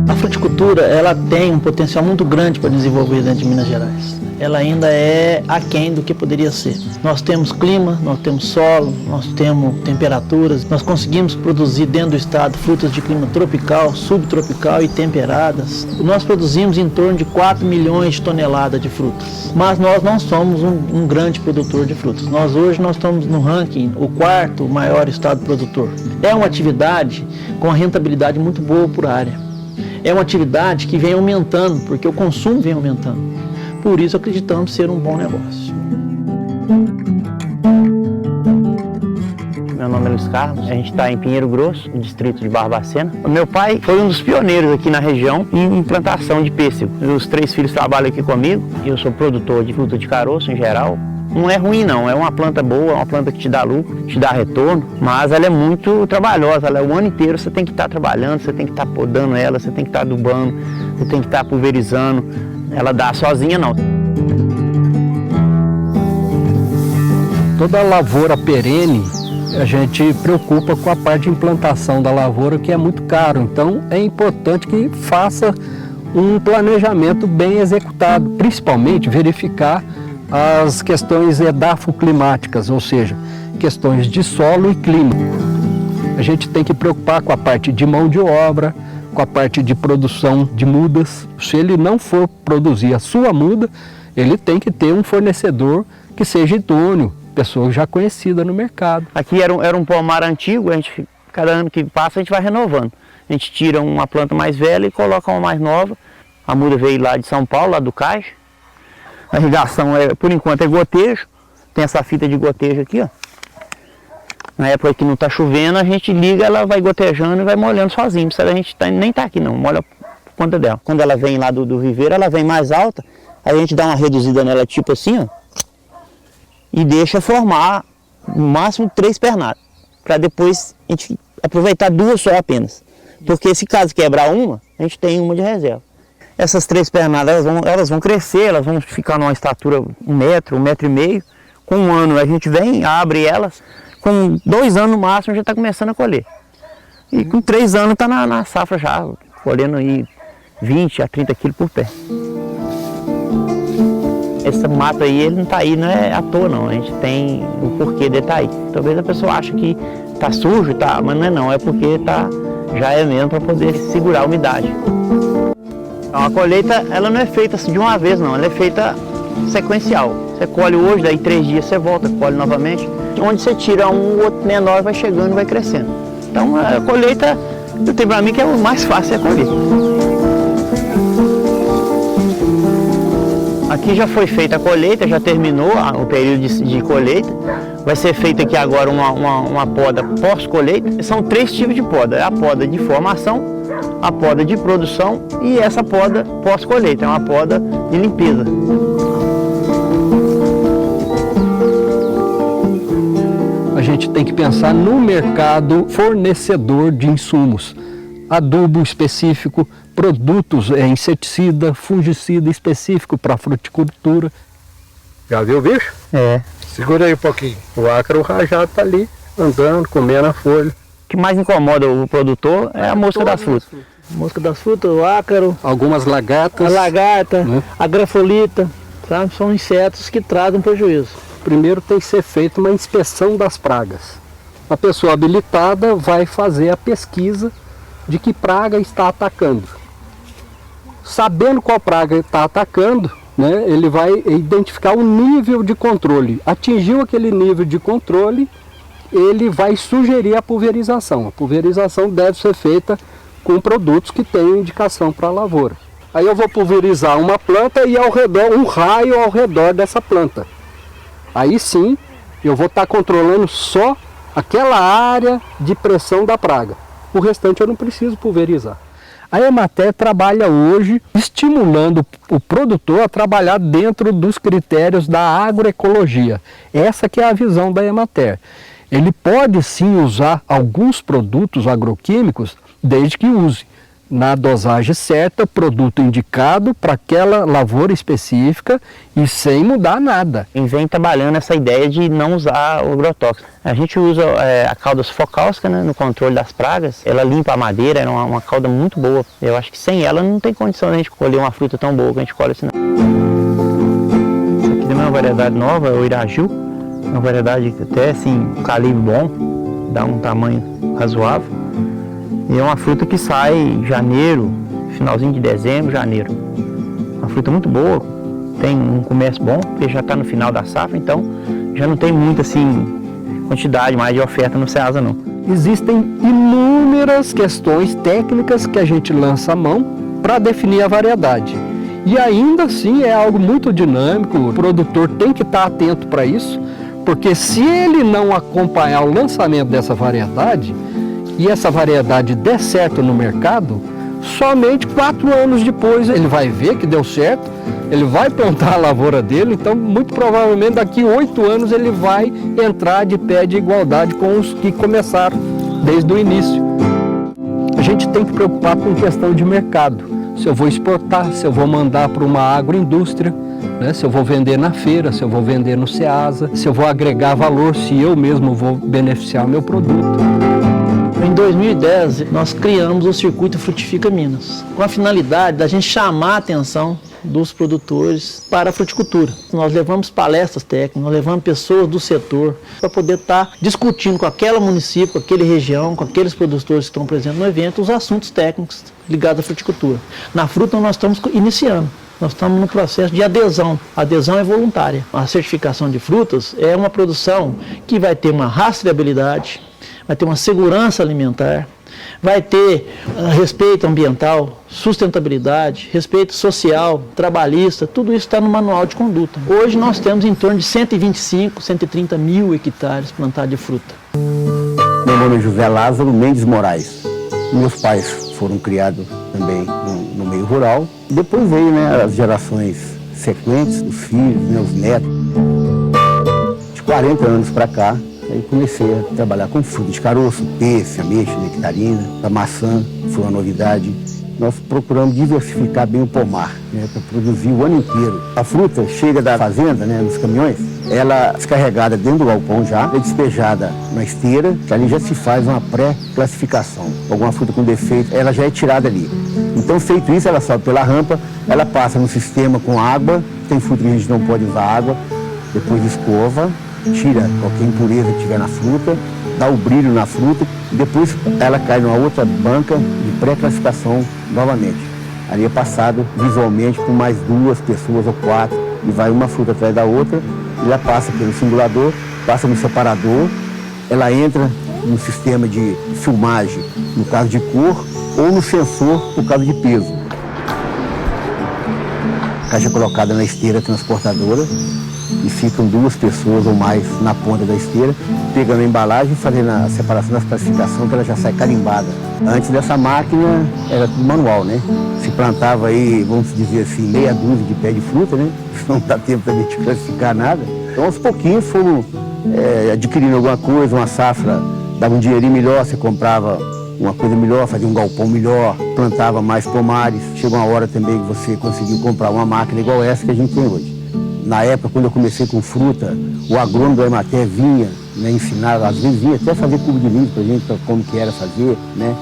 A fruticultura, ela tem um potencial muito grande para desenvolver dentro de Minas Gerais. Ela ainda é aquém do que poderia ser. Nós temos clima, nós temos solo, nós temos temperaturas. Nós conseguimos produzir dentro do estado frutas de clima tropical, subtropical e temperadas. Nós produzimos em torno de 4 milhões de toneladas de frutas. Mas nós não somos um grande produtor de frutas. Hoje nós estamos no ranking, o 4º maior estado produtor. É uma atividade com uma rentabilidade muito boa por área. É uma atividade que vem aumentando, porque o consumo vem aumentando. Por isso acreditamos ser um bom negócio. Meu nome é Luiz Carlos, a gente está em Pinheiro Grosso, no distrito de Barbacena. O meu pai foi um dos pioneiros aqui na região em implantação de pêssego. Os 3 filhos trabalham aqui comigo, eu sou produtor de fruta de caroço em geral. Não é ruim não, é uma planta boa, é uma planta que te dá lucro, te dá retorno, mas ela é muito trabalhosa, ela é o ano inteiro, você tem que estar trabalhando, você tem que estar podando ela, você tem que estar adubando, você tem que estar pulverizando, ela dá sozinha não. Toda lavoura perene, a gente preocupa com a parte de implantação da lavoura, que é muito caro, então é importante que faça um planejamento bem executado, principalmente verificar as questões edafoclimáticas, ou seja, questões de solo e clima. A gente tem que preocupar com a parte de mão de obra, com a parte de produção de mudas. Se ele não for produzir a sua muda, ele tem que ter um fornecedor que seja idôneo, pessoa já conhecida no mercado. Aqui era um pomar antigo, cada ano que passa a gente vai renovando. A gente tira uma planta mais velha e coloca uma mais nova. A muda veio lá de São Paulo, lá do Caixa. A irrigação, por enquanto, é gotejo. Tem essa fita de gotejo aqui, ó. Na época que não está chovendo, a gente liga, ela vai gotejando e vai molhando sozinho. A gente nem está aqui não, molha por conta dela. Quando ela vem lá do viveiro, ela vem mais alta, aí a gente dá uma reduzida nela tipo assim, ó. E deixa formar no máximo 3 pernadas. Para depois a gente aproveitar 2 só apenas. Porque se caso quebrar uma, a gente tem uma de reserva. Essas 3 pernadas, elas vão crescer, elas vão ficar numa estatura 1 metro, 1,5 metro. Com 1 ano a gente vem, abre elas, com 2 anos no máximo já está começando a colher. E com 3 anos está na safra já, colhendo aí 20 a 30 quilos por pé. Esse mato aí, ele não está aí, não é à toa não, a gente tem o porquê dele estar aí. Talvez a pessoa ache que está sujo, tá, mas não é porque já é mesmo para poder segurar a umidade. Então, a colheita, ela não é feita de uma vez não, ela é feita sequencial. Você colhe hoje, daí 3 dias você volta, colhe novamente. Onde você tira um, o outro menor vai chegando e vai crescendo. Então a colheita, eu tenho para mim que é o mais fácil é a colheita. Aqui já foi feita a colheita, já terminou o período de colheita. Vai ser feita aqui agora uma poda pós-colheita. São 3 tipos de poda. É a poda de formação, a poda de produção e essa poda pós-colheita. É uma poda de limpeza. A gente tem que pensar no mercado fornecedor de insumos. Adubo específico, produtos, inseticida, fungicida específico para fruticultura. Já viu o bicho? É. Segura aí um pouquinho. O ácaro rajado está ali, andando, comendo a folha. O que mais incomoda o produtor é a mosca das frutas. Mosca das frutas, o ácaro. Algumas lagartas. A lagarta, né? A grafolita, sabe? São insetos que trazem prejuízo. Primeiro tem que ser feita uma inspeção das pragas. A pessoa habilitada vai fazer a pesquisa de que praga está atacando. Sabendo qual praga está atacando, né, ele vai identificar o nível de controle. Atingiu aquele nível de controle, ele vai sugerir a pulverização. A pulverização deve ser feita com produtos que tenham indicação para a lavoura. Aí eu vou pulverizar uma planta e ao redor, um raio ao redor dessa planta. Aí sim, eu vou estar controlando só aquela área de pressão da praga. O restante eu não preciso pulverizar. A Emater trabalha hoje estimulando o produtor a trabalhar dentro dos critérios da agroecologia. Essa que é a visão da Emater. Ele pode sim usar alguns produtos agroquímicos, desde que use na dosagem certa, produto indicado para aquela lavoura específica e sem mudar nada. E vem trabalhando essa ideia de não usar o agrotóxico. A gente usa a cauda sufocáustica, né, no controle das pragas. Ela limpa a madeira, é uma cauda muito boa. Eu acho que sem ela não tem condição de a gente colher uma fruta tão boa que a gente colhe assim. Essa aqui é uma variedade nova, é o Iraju. Uma variedade até assim, um calibre bom, dá um tamanho razoável. E é uma fruta que sai em janeiro, finalzinho de dezembro, janeiro. Uma fruta muito boa, tem um comércio bom, porque já está no final da safra, então já não tem muita assim, quantidade mais de oferta no Ceasa não. Existem inúmeras questões técnicas que a gente lança a mão para definir a variedade. E ainda assim é algo muito dinâmico, o produtor tem que estar atento para isso, porque se ele não acompanhar o lançamento dessa variedade, e essa variedade der certo no mercado, somente 4 anos depois ele vai ver que deu certo, ele vai plantar a lavoura dele, então muito provavelmente daqui 8 anos ele vai entrar de pé de igualdade com os que começaram desde o início. A gente tem que preocupar com questão de mercado, se eu vou exportar, se eu vou mandar para uma agroindústria, né, se eu vou vender na feira, se eu vou vender no Ceasa, se eu vou agregar valor, se eu mesmo vou beneficiar o meu produto. Em 2010, nós criamos o Circuito Frutifica Minas, com a finalidade da gente chamar a atenção dos produtores para a fruticultura. Nós levamos palestras técnicas, nós levamos pessoas do setor para poder estar discutindo com aquele município, com aquela região, com aqueles produtores que estão presentes no evento, os assuntos técnicos ligados à fruticultura. Na fruta nós estamos iniciando. Nós estamos no processo de adesão. A adesão é voluntária. A certificação de frutas é uma produção que vai ter uma rastreabilidade, vai ter uma segurança alimentar, vai ter respeito ambiental, sustentabilidade, respeito social, trabalhista, tudo isso está no manual de conduta. Hoje nós temos em torno de 125, 130 mil hectares plantados de fruta. Meu nome é José Lázaro Mendes Moraes. Meus pais foram criados também no meio rural. Depois veio, né, as gerações sequentes, os filhos, né, os netos. De 40 anos para cá, Aí comecei a trabalhar com fruta de caroço, pêssego, ameixa, nectarina, a maçã, foi uma novidade. Nós procuramos diversificar bem o pomar, né, para produzir o ano inteiro. A fruta chega da fazenda, né, nos caminhões, ela é descarregada dentro do galpão já, é despejada na esteira, que ali já se faz uma pré-classificação. Alguma fruta com defeito, ela já é tirada ali. Então, feito isso, ela sobe pela rampa, ela passa no sistema com água, tem fruta que a gente não pode usar água, depois escova, tira qualquer impureza que tiver na fruta, dá o brilho na fruta, e depois ela cai numa outra banca de pré-classificação novamente. Ali é passado visualmente por mais 2 pessoas ou 4, e vai uma fruta atrás da outra, e ela passa pelo singulador, passa no separador, ela entra no sistema de filmagem, no caso de cor, ou no sensor, no caso de peso. A caixa é colocada na esteira transportadora, e ficam 2 pessoas ou mais na ponta da esteira, pegando a embalagem e fazendo a separação da classificação, que ela já sai carimbada. Antes dessa máquina era tudo manual, né? Se plantava aí, vamos dizer assim, meia dúzia de pé de fruta, né? Não dá tempo pra gente classificar nada. Então aos pouquinhos fomos adquirindo alguma coisa, uma safra, dava um dinheirinho melhor, você comprava uma coisa melhor, fazia um galpão melhor, plantava mais pomares. Chegou uma hora também que você conseguiu comprar uma máquina igual essa que a gente tem hoje. Na época, quando eu comecei com fruta, o agrônomo da Emater vinha, né, ensinar, às vezes vinha até fazer cubo de livro para a gente, como que era fazer, né?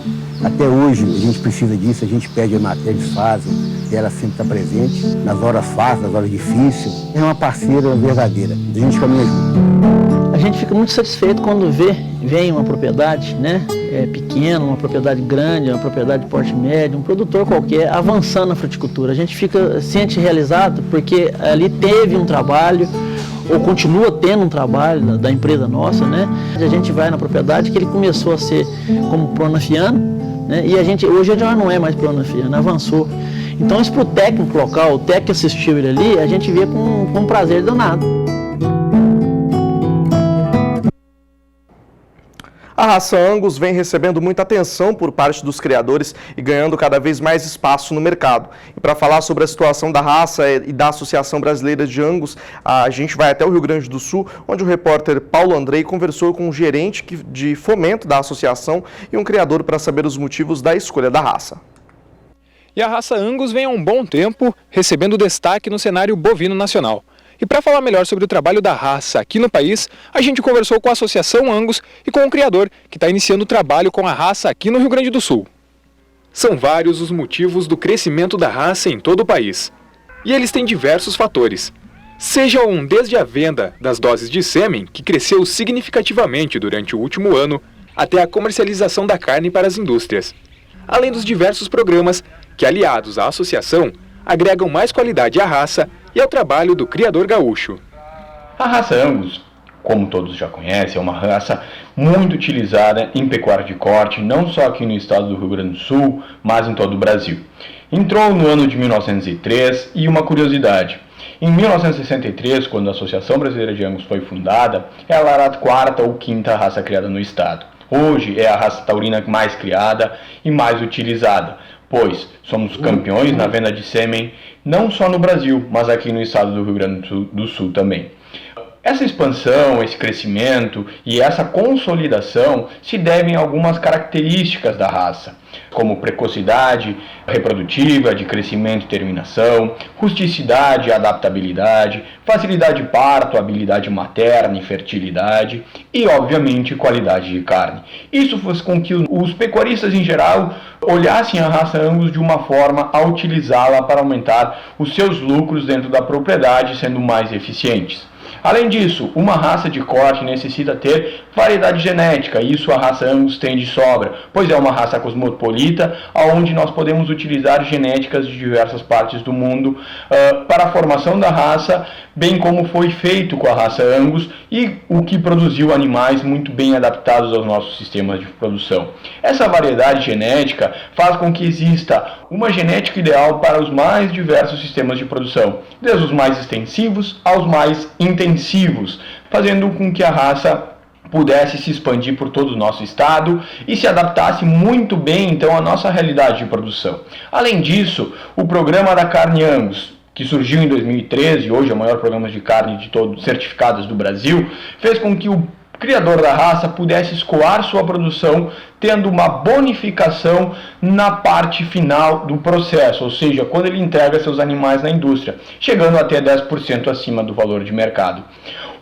Até hoje a gente precisa disso, a gente pede a Emater, eles fazem, e ela sempre está presente, nas horas fáceis, nas horas difíceis. É uma parceira verdadeira, a gente caminha junto. A gente fica muito satisfeito quando vem uma propriedade, né? Pequena, uma propriedade grande, uma propriedade de porte médio, um produtor qualquer avançando na fruticultura. A gente sente realizado porque ali teve um trabalho, ou continua tendo um trabalho da empresa nossa, né? A gente vai na propriedade que ele começou a ser como pronafiano, né? E hoje já não é mais pronafiano, avançou. Então isso para o técnico local, o técnico que assistiu ele ali, a gente vê com prazer danado. A raça Angus vem recebendo muita atenção por parte dos criadores e ganhando cada vez mais espaço no mercado. E para falar sobre a situação da raça e da Associação Brasileira de Angus, a gente vai até o Rio Grande do Sul, onde o repórter Paulo Andrei conversou com um gerente de fomento da associação e um criador para saber os motivos da escolha da raça. E a raça Angus vem há um bom tempo recebendo destaque no cenário bovino nacional. E para falar melhor sobre o trabalho da raça aqui no país, a gente conversou com a Associação Angus e com o criador, que está iniciando o trabalho com a raça aqui no Rio Grande do Sul. São vários os motivos do crescimento da raça em todo o país. E eles têm diversos fatores. Sejam desde a venda das doses de sêmen, que cresceu significativamente durante o último ano, até a comercialização da carne para as indústrias. Além dos diversos programas que, aliados à associação, agregam mais qualidade à raça e ao trabalho do criador gaúcho. A raça Angus, como todos já conhecem, é uma raça muito utilizada em pecuária de corte, não só aqui no estado do Rio Grande do Sul, mas em todo o Brasil. Entrou no ano de 1903 e uma curiosidade. Em 1963, quando a Associação Brasileira de Angus foi fundada, ela era a 4ª ou 5ª raça criada no estado. Hoje é a raça taurina mais criada e mais utilizada, pois somos campeões na venda de sêmen, não só no Brasil, mas aqui no estado do Rio Grande do Sul também. Essa expansão, esse crescimento e essa consolidação se devem a algumas características da raça, como precocidade reprodutiva, de crescimento e terminação, rusticidade e adaptabilidade, facilidade de parto, habilidade materna e fertilidade e, obviamente, qualidade de carne. Isso fez com que os pecuaristas em geral olhassem a raça Angus de uma forma a utilizá-la para aumentar os seus lucros dentro da propriedade, sendo mais eficientes. Além disso, uma raça de corte necessita ter variedade genética, e isso a raça Angus tem de sobra, pois é uma raça cosmopolita, onde nós podemos utilizar genéticas de diversas partes do mundo para a formação da raça, bem como foi feito com a raça Angus e o que produziu animais muito bem adaptados aos nossos sistemas de produção. Essa variedade genética faz com que exista uma genética ideal para os mais diversos sistemas de produção, desde os mais extensivos aos mais intensivos, fazendo com que a raça pudesse se expandir por todo o nosso estado e se adaptasse muito bem então à nossa realidade de produção. Além disso, o programa da carne Angus, que surgiu em 2013, hoje é o maior programa de carne de todos certificados do Brasil, fez com que o criador da raça pudesse escoar sua produção tendo uma bonificação na parte final do processo, ou seja, quando ele entrega seus animais na indústria, chegando até 10% acima do valor de mercado.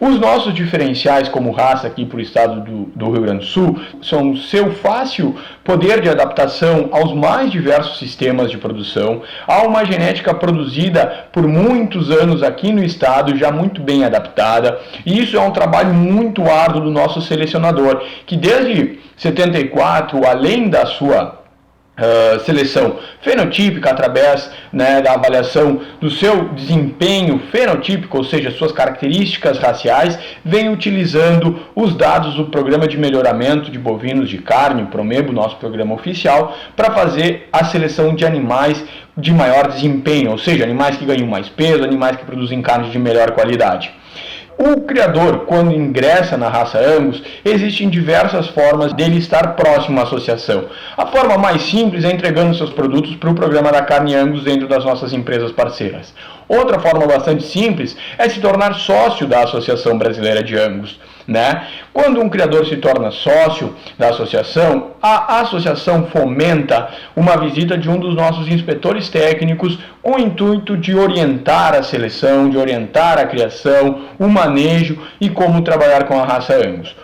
Os nossos diferenciais como raça aqui para o estado do Rio Grande do Sul são seu fácil poder de adaptação aos mais diversos sistemas de produção, a uma genética produzida por muitos anos aqui no estado, já muito bem adaptada, e isso é um trabalho muito árduo do nosso selecionador, que desde 74, além da sua seleção fenotípica através, né, da avaliação do seu desempenho fenotípico, ou seja, suas características raciais, vem utilizando os dados do Programa de Melhoramento de Bovinos de Carne, o PROMEBO, nosso programa oficial, para fazer a seleção de animais de maior desempenho, ou seja, animais que ganham mais peso, animais que produzem carne de melhor qualidade. O criador, quando ingressa na raça Angus, existem diversas formas dele estar próximo à associação. A forma mais simples é entregando seus produtos para o programa da carne Angus dentro das nossas empresas parceiras. Outra forma bastante simples é se tornar sócio da Associação Brasileira de Angus, né? Quando um criador se torna sócio da associação, a associação fomenta uma visita de um dos nossos inspetores técnicos com o intuito de orientar a seleção, de orientar a criação, o manejo e como trabalhar com a raça Angus.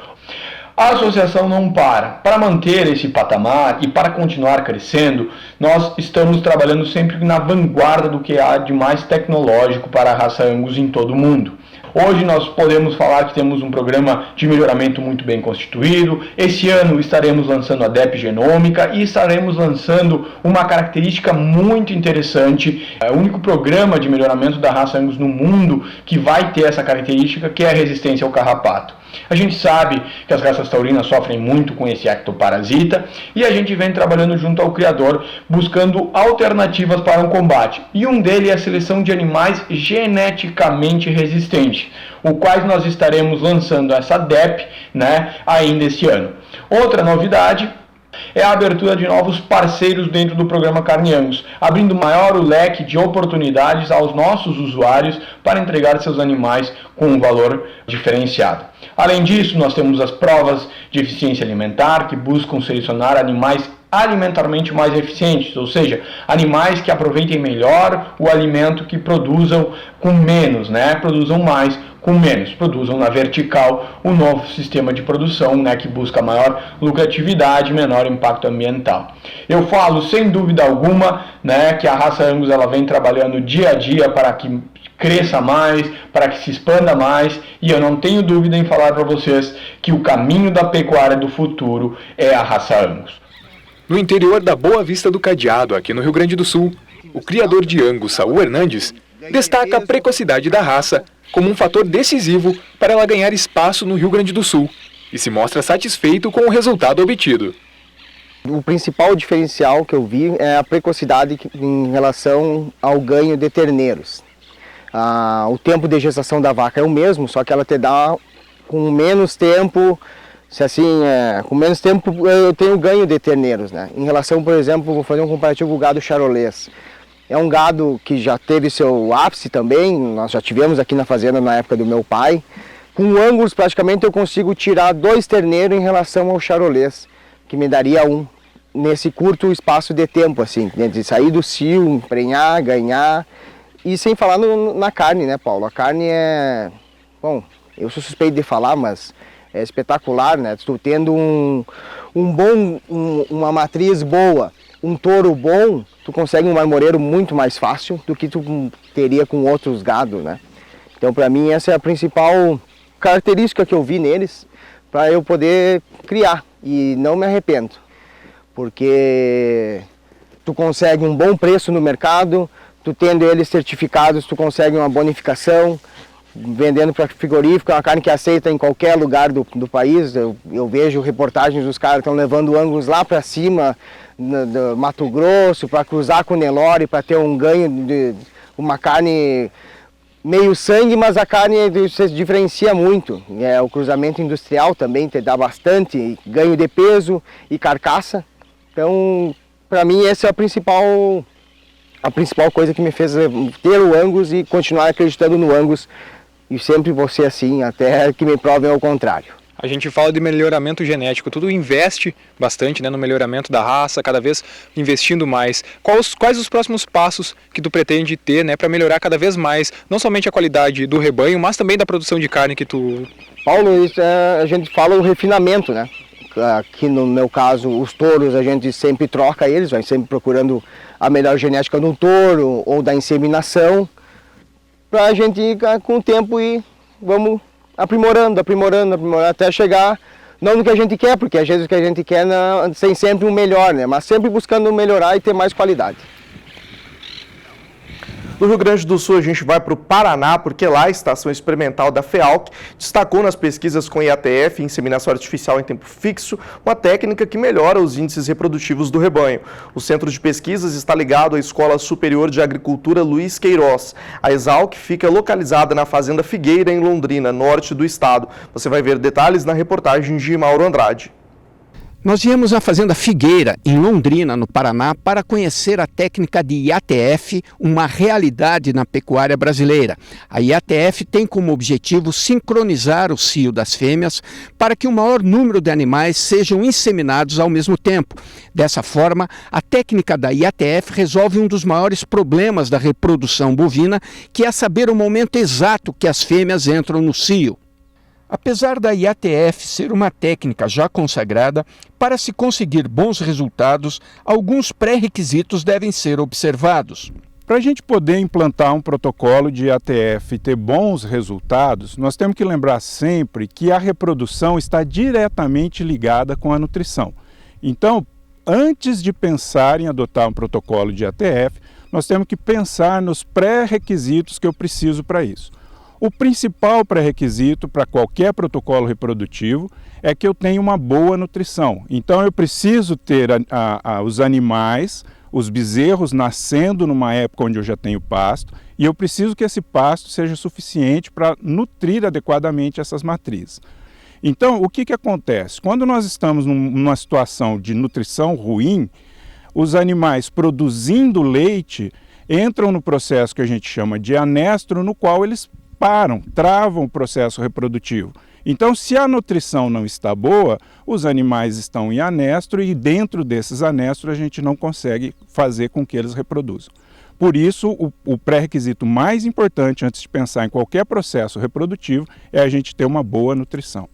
A associação não para. Para manter esse patamar e para continuar crescendo, nós estamos trabalhando sempre na vanguarda do que há de mais tecnológico para a raça Angus em todo o mundo. Hoje nós podemos falar que temos um programa de melhoramento muito bem constituído. Esse ano estaremos lançando a DEP genômica e estaremos lançando uma característica muito interessante. É o único programa de melhoramento da raça Angus no mundo que vai ter essa característica, que é a resistência ao carrapato. A gente sabe que as raças taurinas sofrem muito com esse ectoparasita e a gente vem trabalhando junto ao criador buscando alternativas para o combate. E um deles é a seleção de animais geneticamente resistentes, o quais nós estaremos lançando essa DEP, né, ainda este ano. Outra novidade é a abertura de novos parceiros dentro do programa Carne Angus, abrindo maior o leque de oportunidades aos nossos usuários para entregar seus animais com um valor diferenciado. Além disso, nós temos as provas de eficiência alimentar, que buscam selecionar animais alimentarmente mais eficientes, ou seja, animais que aproveitem melhor o alimento, que produzam com menos, né? Produzam mais com menos, produzam na vertical o novo sistema de produção, né, que busca maior lucratividade e menor impacto ambiental. Eu falo sem dúvida alguma, né, que a raça Angus ela vem trabalhando dia a dia para que cresça mais, para que se expanda mais, e eu não tenho dúvida em falar para vocês que o caminho da pecuária do futuro é a raça Angus. No interior da Boa Vista do Cadeado, aqui no Rio Grande do Sul, o criador de Angus, Saul Hernandes, destaca a precocidade da raça como um fator decisivo para ela ganhar espaço no Rio Grande do Sul e se mostra satisfeito com o resultado obtido. O principal diferencial que eu vi é a precocidade em relação ao ganho de terneiros. O tempo de gestação da vaca é o mesmo, só que ela te dá com menos tempo. Se assim, com menos tempo eu tenho ganho de terneiros, né? Em relação, por exemplo, vou fazer um comparativo com o gado charolês. É um gado que já teve seu ápice também, nós já tivemos aqui na fazenda na época do meu pai. Com Angus praticamente eu consigo tirar 2 terneiros em relação ao charolês, que me daria 1, nesse curto espaço de tempo, assim, de sair do cio, emprenhar, ganhar. E sem falar na carne, né, Paulo? A carne é... Bom, eu sou suspeito de falar, mas é espetacular, né? Tu tendo uma matriz boa, um touro bom, tu consegue um marmoreiro muito mais fácil do que tu teria com outros gados, né? Então, para mim, essa é a principal característica que eu vi neles para eu poder criar, e não me arrependo, porque tu consegue um bom preço no mercado, tu tendo eles certificados, tu consegue uma bonificação, vendendo para frigorífico, é uma carne que aceita em qualquer lugar do país. Eu vejo reportagens dos caras que estão levando Angus lá para cima, do Mato Grosso, para cruzar com o Nelore, para ter um ganho de uma carne meio sangue, mas a carne se diferencia muito. O cruzamento industrial também te dá bastante ganho de peso e carcaça. Então, para mim, essa é a principal coisa que me fez ter o Angus e continuar acreditando no Angus. E sempre vou ser assim, até que me provem ao contrário. A gente fala de melhoramento genético, tudo investe bastante, né, no melhoramento da raça, cada vez investindo mais. Quais os próximos passos que tu pretende ter, né, para melhorar cada vez mais, não somente a qualidade do rebanho, mas também da produção de carne que tu... Paulo, isso a gente fala o refinamento, né? Aqui no meu caso, os touros a gente sempre troca eles, vai sempre procurando a melhor genética do touro ou da inseminação, para a gente ir com o tempo e vamos aprimorando, até chegar não no que a gente quer, porque às vezes o que a gente quer tem sempre um melhor, né? Mas sempre buscando melhorar e ter mais qualidade. Do Rio Grande do Sul a gente vai para o Paraná, porque lá a estação experimental da FEALC destacou nas pesquisas com IATF, inseminação artificial em tempo fixo, uma técnica que melhora os índices reprodutivos do rebanho. O centro de pesquisas está ligado à Escola Superior de Agricultura Luiz Queiroz. A Exalc fica localizada na Fazenda Figueira, em Londrina, norte do estado. Você vai ver detalhes na reportagem de Mauro Andrade. Nós viemos à Fazenda Figueira, em Londrina, no Paraná, para conhecer a técnica de IATF, uma realidade na pecuária brasileira. A IATF tem como objetivo sincronizar o cio das fêmeas para que o maior número de animais sejam inseminados ao mesmo tempo. Dessa forma, a técnica da IATF resolve um dos maiores problemas da reprodução bovina, que é saber o momento exato que as fêmeas entram no cio. Apesar da IATF ser uma técnica já consagrada, para se conseguir bons resultados, alguns pré-requisitos devem ser observados. Para a gente poder implantar um protocolo de IATF e ter bons resultados, nós temos que lembrar sempre que a reprodução está diretamente ligada com a nutrição. Então, antes de pensar em adotar um protocolo de IATF, nós temos que pensar nos pré-requisitos que eu preciso para isso. O principal pré-requisito para qualquer protocolo reprodutivo é que eu tenha uma boa nutrição. Então eu preciso ter os animais, os bezerros nascendo numa época onde eu já tenho pasto, e eu preciso que esse pasto seja suficiente para nutrir adequadamente essas matrizes. Então o que acontece? Quando nós estamos numa situação de nutrição ruim, os animais produzindo leite entram no processo que a gente chama de anestro, no qual eles travam o processo reprodutivo. Então, se a nutrição não está boa, os animais estão em anestro e dentro desses anestros a gente não consegue fazer com que eles reproduzam. Por isso, o pré-requisito mais importante antes de pensar em qualquer processo reprodutivo é a gente ter uma boa nutrição.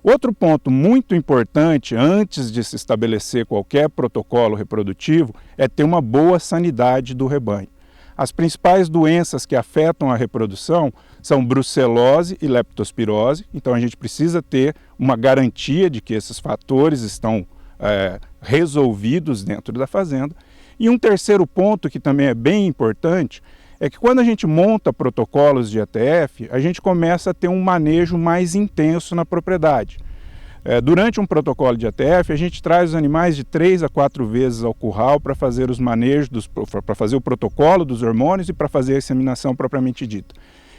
Outro ponto muito importante antes de se estabelecer qualquer protocolo reprodutivo é ter uma boa sanidade do rebanho. As principais doenças que afetam a reprodução são brucelose e leptospirose, então a gente precisa ter uma garantia de que esses fatores estão resolvidos dentro da fazenda. E um terceiro ponto que também é bem importante é que quando a gente monta protocolos de IATF, a gente começa a ter um manejo mais intenso na propriedade. Durante um protocolo de IATF, a gente traz os animais de 3 a 4 vezes ao curral para fazer os manejos, para fazer o protocolo dos hormônios e para fazer a inseminação propriamente dita.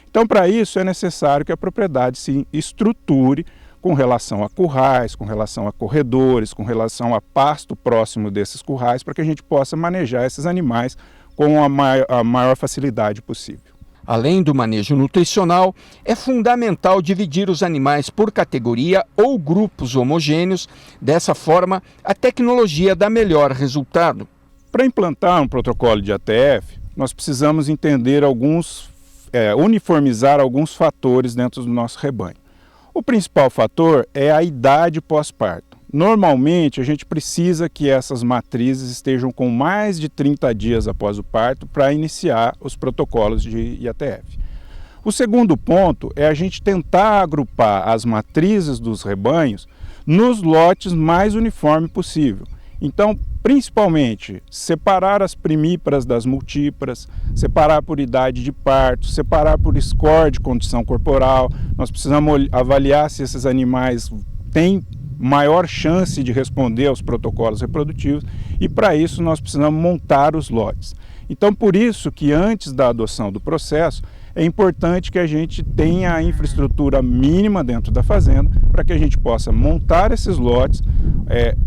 Então, para isso, é necessário que a propriedade se estruture com relação a currais, com relação a corredores, com relação a pasto próximo desses currais, para que a gente possa manejar esses animais com a maior facilidade possível. Além do manejo nutricional, é fundamental dividir os animais por categoria ou grupos homogêneos. Dessa forma, a tecnologia dá melhor resultado. Para implantar um protocolo de IATF, nós precisamos entender uniformizar alguns fatores dentro do nosso rebanho. O principal fator é a idade pós-parto. Normalmente, a gente precisa que essas matrizes estejam com mais de 30 dias após o parto para iniciar os protocolos de IATF. O segundo ponto é a gente tentar agrupar as matrizes dos rebanhos nos lotes mais uniforme possível. Então, principalmente, separar as primíparas das multíparas, separar por idade de parto, separar por score de condição corporal. Nós precisamos avaliar se esses animais têm maior chance de responder aos protocolos reprodutivos e para isso nós precisamos montar os lotes. Então por isso que antes da adoção do processo é importante que a gente tenha a infraestrutura mínima dentro da fazenda para que a gente possa montar esses lotes,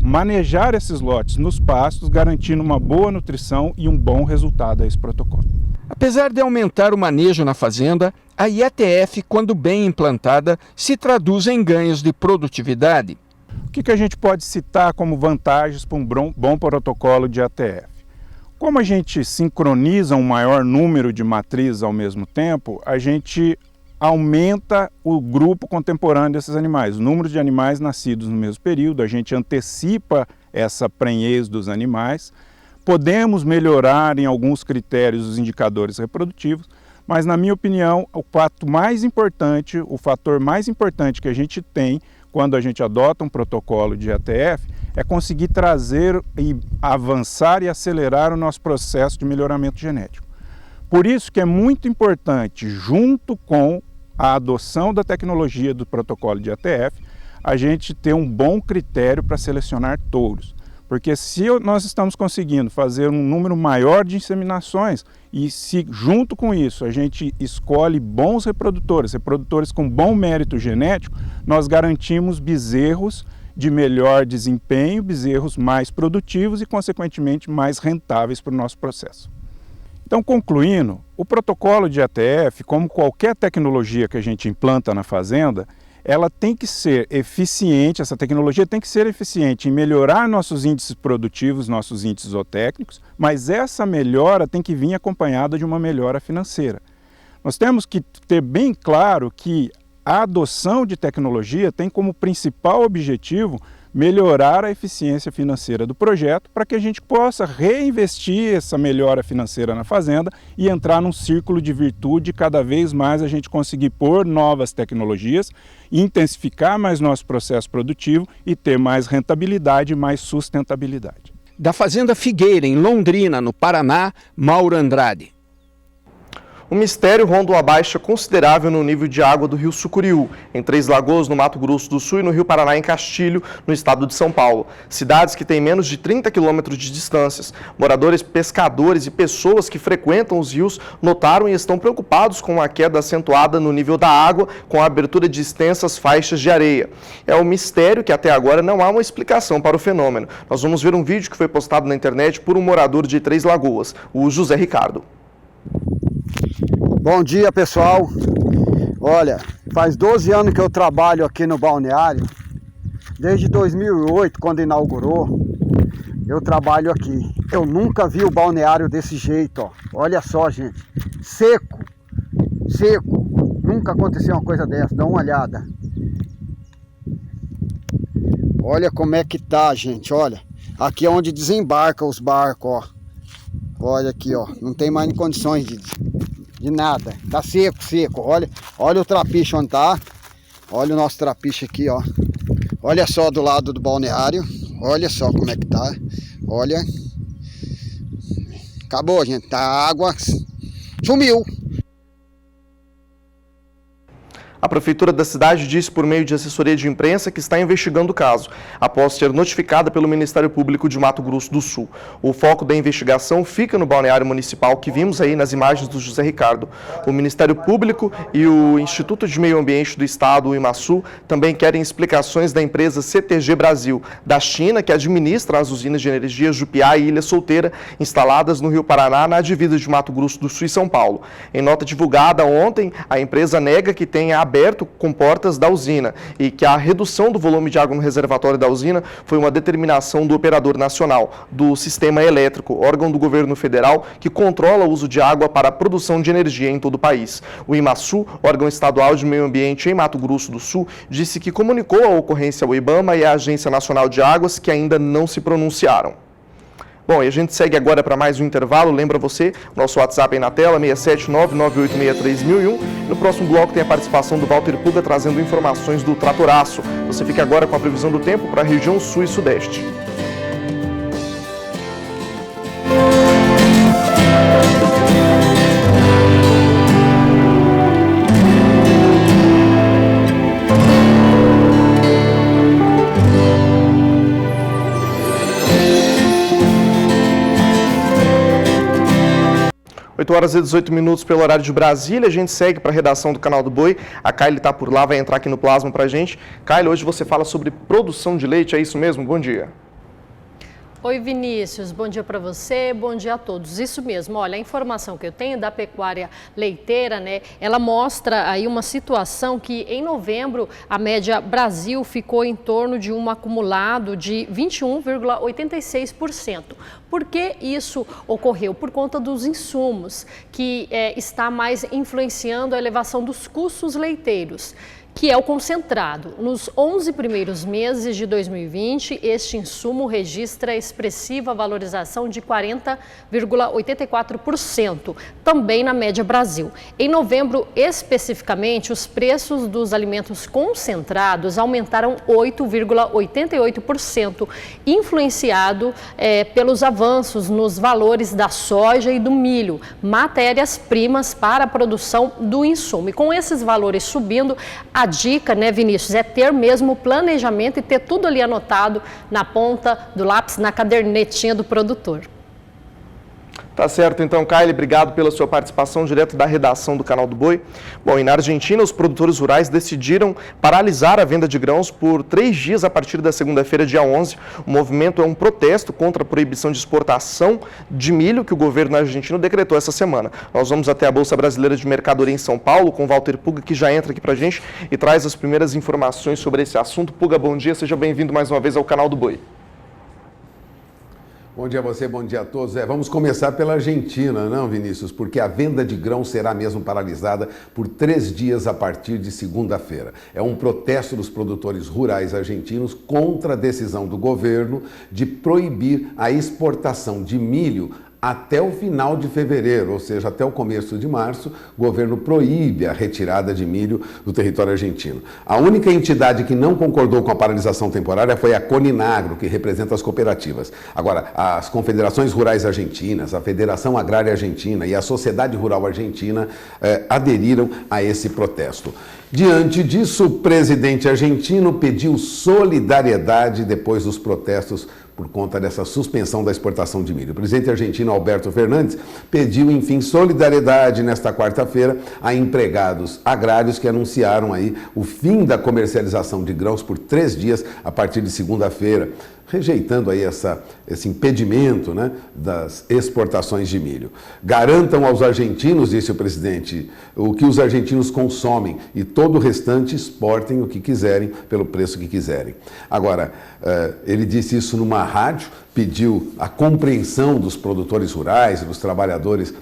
manejar esses lotes nos pastos, garantindo uma boa nutrição e um bom resultado a esse protocolo. Apesar de aumentar o manejo na fazenda, A IATF, quando bem implantada, se traduz em ganhos de produtividade. O que a gente pode citar como vantagens para um bom protocolo de ATF? Como a gente sincroniza um maior número de matrizes ao mesmo tempo, a gente aumenta o grupo contemporâneo desses animais, o número de animais nascidos no mesmo período, a gente antecipa essa prenhez dos animais, podemos melhorar em alguns critérios os indicadores reprodutivos, mas na minha opinião, o fator mais importante que a gente tem quando a gente adota um protocolo de ATF é conseguir trazer e avançar e acelerar o nosso processo de melhoramento genético. Por isso que é muito importante, junto com a adoção da tecnologia do protocolo de ATF, a gente ter um bom critério para selecionar touros. Porque se nós estamos conseguindo fazer um número maior de inseminações e se junto com isso a gente escolhe bons reprodutores com bom mérito genético, nós garantimos bezerros de melhor desempenho, bezerros mais produtivos e consequentemente mais rentáveis para o nosso processo. Então, concluindo, o protocolo de ATF, como qualquer tecnologia que a gente implanta na fazenda, ela tem que ser eficiente, essa tecnologia tem que ser eficiente em melhorar nossos índices produtivos, nossos índices zootécnicos, mas essa melhora tem que vir acompanhada de uma melhora financeira. Nós temos que ter bem claro que a adoção de tecnologia tem como principal objetivo melhorar a eficiência financeira do projeto para que a gente possa reinvestir essa melhora financeira na fazenda e entrar num círculo de virtude, cada vez mais a gente conseguir pôr novas tecnologias, intensificar mais nosso processo produtivo e ter mais rentabilidade e mais sustentabilidade. Da Fazenda Figueira, em Londrina, no Paraná, Mauro Andrade. O mistério ronda uma baixa considerável no nível de água do rio Sucuriú, em Três Lagoas, no Mato Grosso do Sul, e no rio Paraná, em Castilho, no estado de São Paulo. Cidades que têm menos de 30 quilômetros de distâncias. Moradores, pescadores e pessoas que frequentam os rios notaram e estão preocupados com a queda acentuada no nível da água, com a abertura de extensas faixas de areia. É um mistério que até agora não há uma explicação para o fenômeno. Nós vamos ver um vídeo que foi postado na internet por um morador de Três Lagoas, o José Ricardo. Bom dia, pessoal. Olha, faz 12 anos que eu trabalho aqui no balneário. Desde 2008, quando inaugurou, eu trabalho aqui. Eu nunca vi o balneário desse jeito, ó. Olha só, gente. Seco. Seco. Nunca aconteceu uma coisa dessa. Dá uma olhada. Olha como é que tá, gente. Olha. Aqui é onde desembarca os barcos, ó. Olha aqui, ó. Não tem mais condições de nada, tá seco, seco. Olha o trapiche onde tá. Olha o nosso trapiche aqui, ó. Olha só do lado do balneário. Olha só como é que tá. Olha. Acabou, gente. Tá, a água sumiu. A Prefeitura da cidade disse por meio de assessoria de imprensa que está investigando o caso, após ser notificada pelo Ministério Público de Mato Grosso do Sul. O foco da investigação fica no balneário municipal que vimos aí nas imagens do José Ricardo. O Ministério Público e o Instituto de Meio Ambiente do Estado, o IMASU, também querem explicações da empresa CTG Brasil, da China, que administra as usinas de energia Jupiá e Ilha Solteira, instaladas no Rio Paraná, na divisa de Mato Grosso do Sul e São Paulo. Em nota divulgada ontem, a empresa nega que tenha aberto comportas da usina e que a redução do volume de água no reservatório da usina foi uma determinação do Operador Nacional do Sistema Elétrico, órgão do governo federal que controla o uso de água para a produção de energia em todo o país. O IMASU, órgão estadual de meio ambiente em Mato Grosso do Sul, disse que comunicou a ocorrência ao IBAMA e à Agência Nacional de Águas, que ainda não se pronunciaram. Bom, e a gente segue agora para mais um intervalo. Lembra você, nosso WhatsApp aí na tela, 67998633001. No próximo bloco tem a participação do Walter Puga trazendo informações do Tratoraço. Você fica agora com a previsão do tempo para a região sul e sudeste. Horas e 18 minutos pelo horário de Brasília. A gente segue para a redação do Canal do Boi. A Kylie está por lá, vai entrar aqui no Plasma para a gente. Kylie, hoje você fala sobre produção de leite, é isso mesmo? Bom dia. Oi, Vinícius, bom dia para você, bom dia a todos. Isso mesmo, olha, a informação que eu tenho da pecuária leiteira, né, ela mostra aí uma situação que em novembro a média Brasil ficou em torno de um acumulado de 21,86%. Por que isso ocorreu? Por conta dos insumos, que está mais influenciando a elevação dos custos leiteiros, que é o concentrado. Nos 11 primeiros meses de 2020, este insumo registra expressiva valorização de 40,84%, também na média Brasil. Em novembro, especificamente, os preços dos alimentos concentrados aumentaram 8,88%, influenciado pelos avanços nos valores da soja e do milho, matérias-primas para a produção do insumo. E com esses valores subindo, a dica, né, Vinícius, é ter mesmo o planejamento e ter tudo ali anotado na ponta do lápis, na cadernetinha do produtor. Tá certo, então, Kylie, obrigado pela sua participação direto da redação do Canal do Boi. Bom, e na Argentina, os produtores rurais decidiram paralisar a venda de grãos por 3 dias a partir da segunda-feira, dia 11. O movimento é um protesto contra a proibição de exportação de milho que o governo argentino decretou essa semana. Nós vamos até a Bolsa Brasileira de Mercadoria em São Paulo com o Walter Puga, que já entra aqui pra gente e traz as primeiras informações sobre esse assunto. Puga, bom dia, seja bem-vindo mais uma vez ao Canal do Boi. Bom dia a você, bom dia a todos. Vamos começar pela Argentina, não, Vinícius? Porque a venda de grãos será mesmo paralisada por 3 dias a partir de segunda-feira. É um protesto dos produtores rurais argentinos contra a decisão do governo de proibir a exportação de milho até o final de fevereiro, ou seja, até o começo de março, o governo proíbe a retirada de milho do território argentino. A única entidade que não concordou com a paralisação temporária foi a Coninagro, que representa as cooperativas. Agora, as confederações rurais argentinas, a Federação Agrária Argentina e a Sociedade Rural Argentina aderiram a esse protesto. Diante disso, o presidente argentino pediu solidariedade depois dos protestos por conta dessa suspensão da exportação de milho. O presidente argentino Alberto Fernandes pediu, enfim, solidariedade nesta quarta-feira a empregados agrários que anunciaram aí o fim da comercialização de grãos por 3 dias a partir de segunda-feira, rejeitando aí esse impedimento, né, das exportações de milho. Garantam aos argentinos, disse o presidente, o que os argentinos consomem e todo o restante exportem o que quiserem pelo preço que quiserem. Agora, ele disse isso numa rádio, pediu a compreensão dos produtores rurais e dos trabalhadores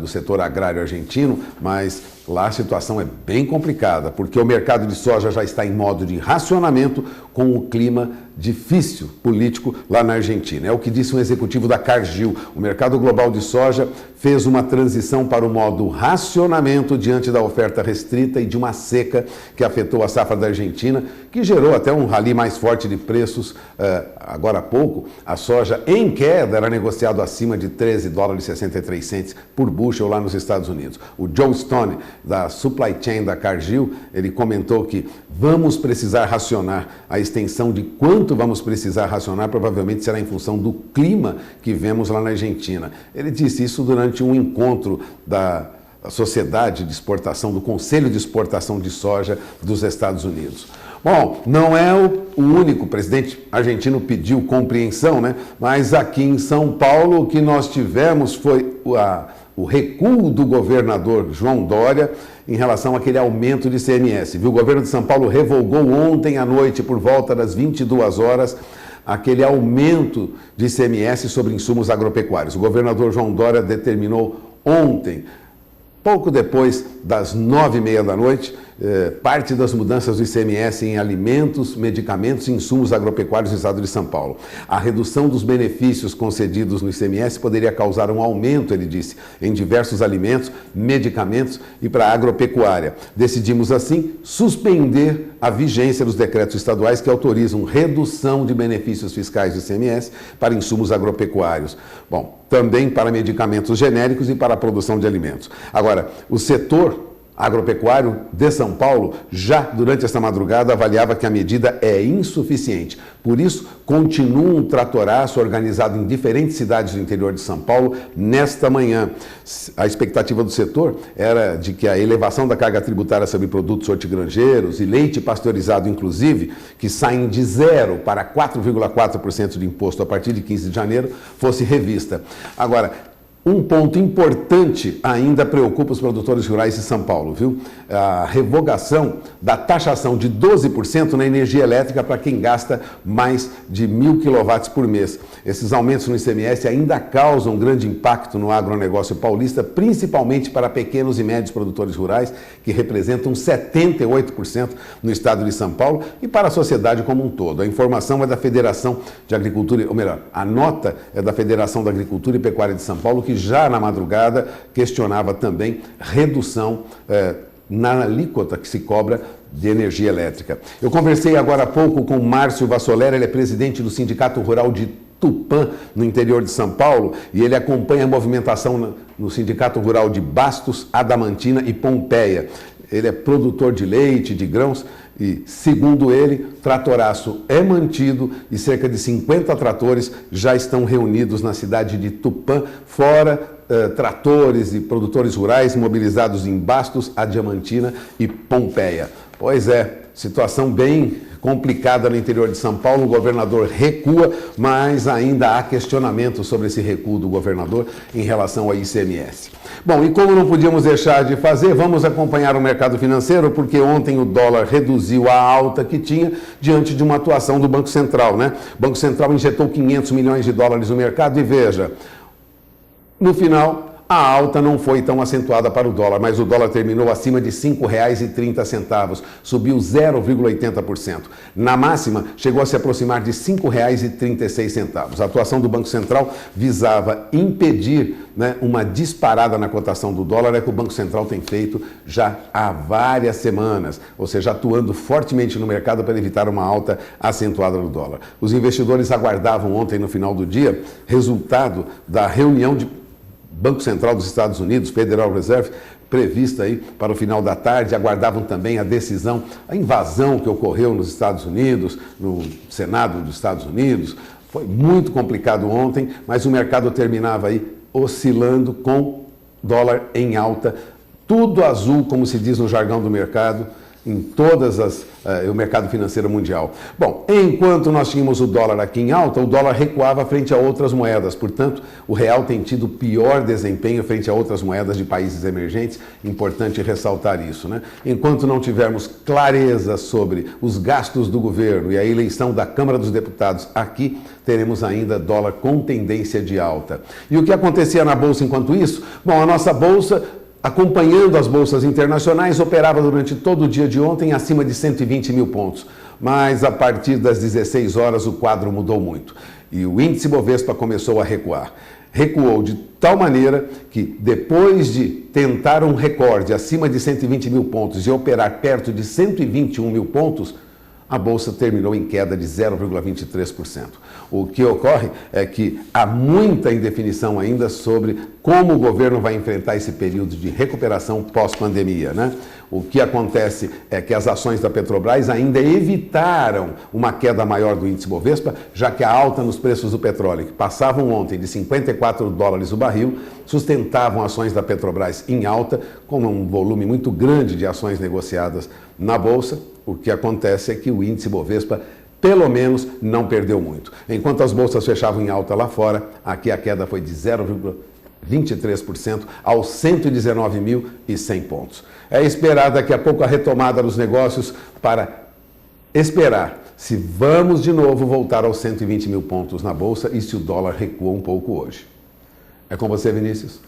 do setor agrário argentino, mas lá a situação é bem complicada, porque o mercado de soja já está em modo de racionamento com o clima difícil político lá na Argentina. É o que disse um executivo da Cargill. O mercado global de soja fez uma transição para o modo racionamento diante da oferta restrita e de uma seca que afetou a safra da Argentina, que gerou até um rally mais forte de preços. Agora há pouco, a soja em queda era negociado acima de $13,63 por bushel lá nos Estados Unidos. O Joe Stone, da Supply Chain da Cargill, ele comentou que vamos precisar racionar. A extensão de quanto vamos precisar racionar provavelmente será em função do clima que vemos lá na Argentina. Ele disse isso durante um encontro da Sociedade de Exportação, do Conselho de Exportação de Soja dos Estados Unidos. Bom, não é o único, o presidente argentino pediu compreensão, né? Mas aqui em São Paulo o que nós tivemos foi o recuo do governador João Dória em relação àquele aumento de ICMS. Viu? O governo de São Paulo revogou ontem à noite, por volta das 22 horas, aquele aumento de ICMS sobre insumos agropecuários. O governador João Dória determinou ontem, pouco depois das 9h30 da noite, parte das mudanças do ICMS em alimentos, medicamentos e insumos agropecuários do estado de São Paulo. A redução dos benefícios concedidos no ICMS poderia causar um aumento, ele disse, em diversos alimentos, medicamentos e para a agropecuária. Decidimos, assim, suspender a vigência dos decretos estaduais que autorizam redução de benefícios fiscais do ICMS para insumos agropecuários. Bom, também para medicamentos genéricos e para a produção de alimentos. Agora, o setor agropecuário de São Paulo, já durante esta madrugada, avaliava que a medida é insuficiente. Por isso, continua um tratoraço organizado em diferentes cidades do interior de São Paulo nesta manhã. A expectativa do setor era de que a elevação da carga tributária sobre produtos hortigranjeiros e leite pasteurizado, inclusive, que saem de 0 para 4,4% de imposto a partir de 15 de janeiro, fosse revista. Agora, um ponto importante ainda preocupa os produtores rurais de São Paulo, viu? A revogação da taxação de 12% na energia elétrica para quem gasta mais de 1.000 kW por mês. Esses aumentos no ICMS ainda causam grande impacto no agronegócio paulista, principalmente para pequenos e médios produtores rurais, que representam 78% no estado de São Paulo, e para a sociedade como um todo. A informação é da Federação de Agricultura, ou melhor, a nota é da Federação da Agricultura e Pecuária de São Paulo, que já na madrugada questionava também redução na alíquota que se cobra de energia elétrica. Eu conversei agora há pouco com o Márcio Vassolera, ele é presidente do Sindicato Rural de Tupã, no interior de São Paulo, e ele acompanha a movimentação no Sindicato Rural de Bastos, Adamantina e Pompeia. Ele é produtor de leite, de grãos, e, segundo ele, tratoraço é mantido e cerca de 50 tratores já estão reunidos na cidade de Tupã, fora tratores e produtores rurais mobilizados em Bastos, Adamantina e Pompeia. Pois é, situação bem complicada no interior de São Paulo. O governador recua, mas ainda há questionamento sobre esse recuo do governador em relação ao ICMS. Bom, e como não podíamos deixar de fazer, vamos acompanhar o mercado financeiro, porque ontem o dólar reduziu a alta que tinha diante de uma atuação do Banco Central, né? O Banco Central injetou 500 milhões de dólares no mercado e veja, no final, a alta não foi tão acentuada para o dólar, mas o dólar terminou acima de R$ 5,30, subiu 0,80%. Na máxima, chegou a se aproximar de R$ 5,36. A atuação do Banco Central visava impedir, uma disparada na cotação do dólar, é que o Banco Central tem feito já há várias semanas, ou seja, atuando fortemente no mercado para evitar uma alta acentuada do dólar. Os investidores aguardavam ontem, no final do dia, resultado da reunião de Banco Central dos Estados Unidos, Federal Reserve, prevista aí para o final da tarde. Aguardavam também a decisão, a invasão que ocorreu nos Estados Unidos, no Senado dos Estados Unidos. Foi muito complicado ontem, mas o mercado terminava aí oscilando com dólar em alta, tudo azul, como se diz no jargão do mercado, em o mercado financeiro mundial. Bom, enquanto nós tínhamos o dólar aqui em alta, o dólar recuava frente a outras moedas. Portanto, o real tem tido pior desempenho frente a outras moedas de países emergentes. Importante ressaltar isso, né? Enquanto não tivermos clareza sobre os gastos do governo e a eleição da Câmara dos Deputados aqui, teremos ainda dólar com tendência de alta. E o que acontecia na Bolsa enquanto isso? Bom, a nossa Bolsa, acompanhando as bolsas internacionais, operava durante todo o dia de ontem acima de 120 mil pontos. Mas a partir das 16 horas o quadro mudou muito e o índice Bovespa começou a recuar. Recuou de tal maneira que, depois de tentar um recorde acima de 120 mil pontos e operar perto de 121 mil pontos, a Bolsa terminou em queda de 0,23%. O que ocorre é que há muita indefinição ainda sobre como o governo vai enfrentar esse período de recuperação pós-pandemia, né? O que acontece é que as ações da Petrobras ainda evitaram uma queda maior do índice Bovespa, já que a alta nos preços do petróleo, que passavam ontem de $54 o barril, sustentavam ações da Petrobras em alta, com um volume muito grande de ações negociadas na Bolsa. O que acontece é que o índice Bovespa, pelo menos, não perdeu muito. Enquanto as bolsas fechavam em alta lá fora, aqui a queda foi de 0,23% aos 119.100 pontos. É esperar daqui a pouco a retomada dos negócios para esperar se vamos de novo voltar aos 120 mil pontos na Bolsa e se o dólar recua um pouco hoje. É com você, Vinícius.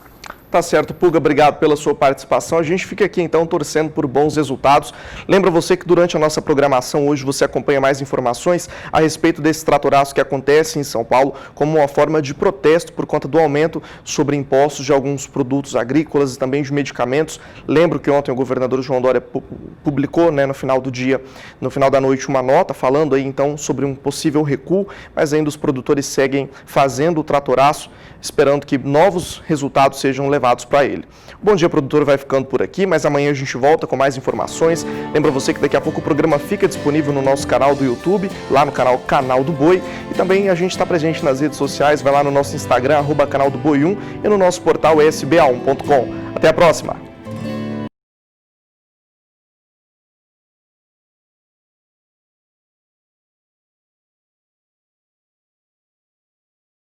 Tá certo, Pulga, obrigado pela sua participação. A gente fica aqui então torcendo por bons resultados. Lembra você que durante a nossa programação hoje você acompanha mais informações a respeito desse tratoraço que acontece em São Paulo como uma forma de protesto por conta do aumento sobre impostos de alguns produtos agrícolas e também de medicamentos. Lembro que ontem o governador João Dória publicou, no final do dia, no final da noite, uma nota falando aí então sobre um possível recuo, mas ainda os produtores seguem fazendo o tratoraço, esperando que novos resultados sejam levados levados para ele. O Bom Dia Produtor vai ficando por aqui, mas amanhã a gente volta com mais informações. Lembra você que daqui a pouco o programa fica disponível no nosso canal do YouTube, lá no Canal do Boi, e também a gente está presente nas redes sociais, vai lá no nosso Instagram, @canaldoboi1 e no nosso portal sba1.com. Até a próxima!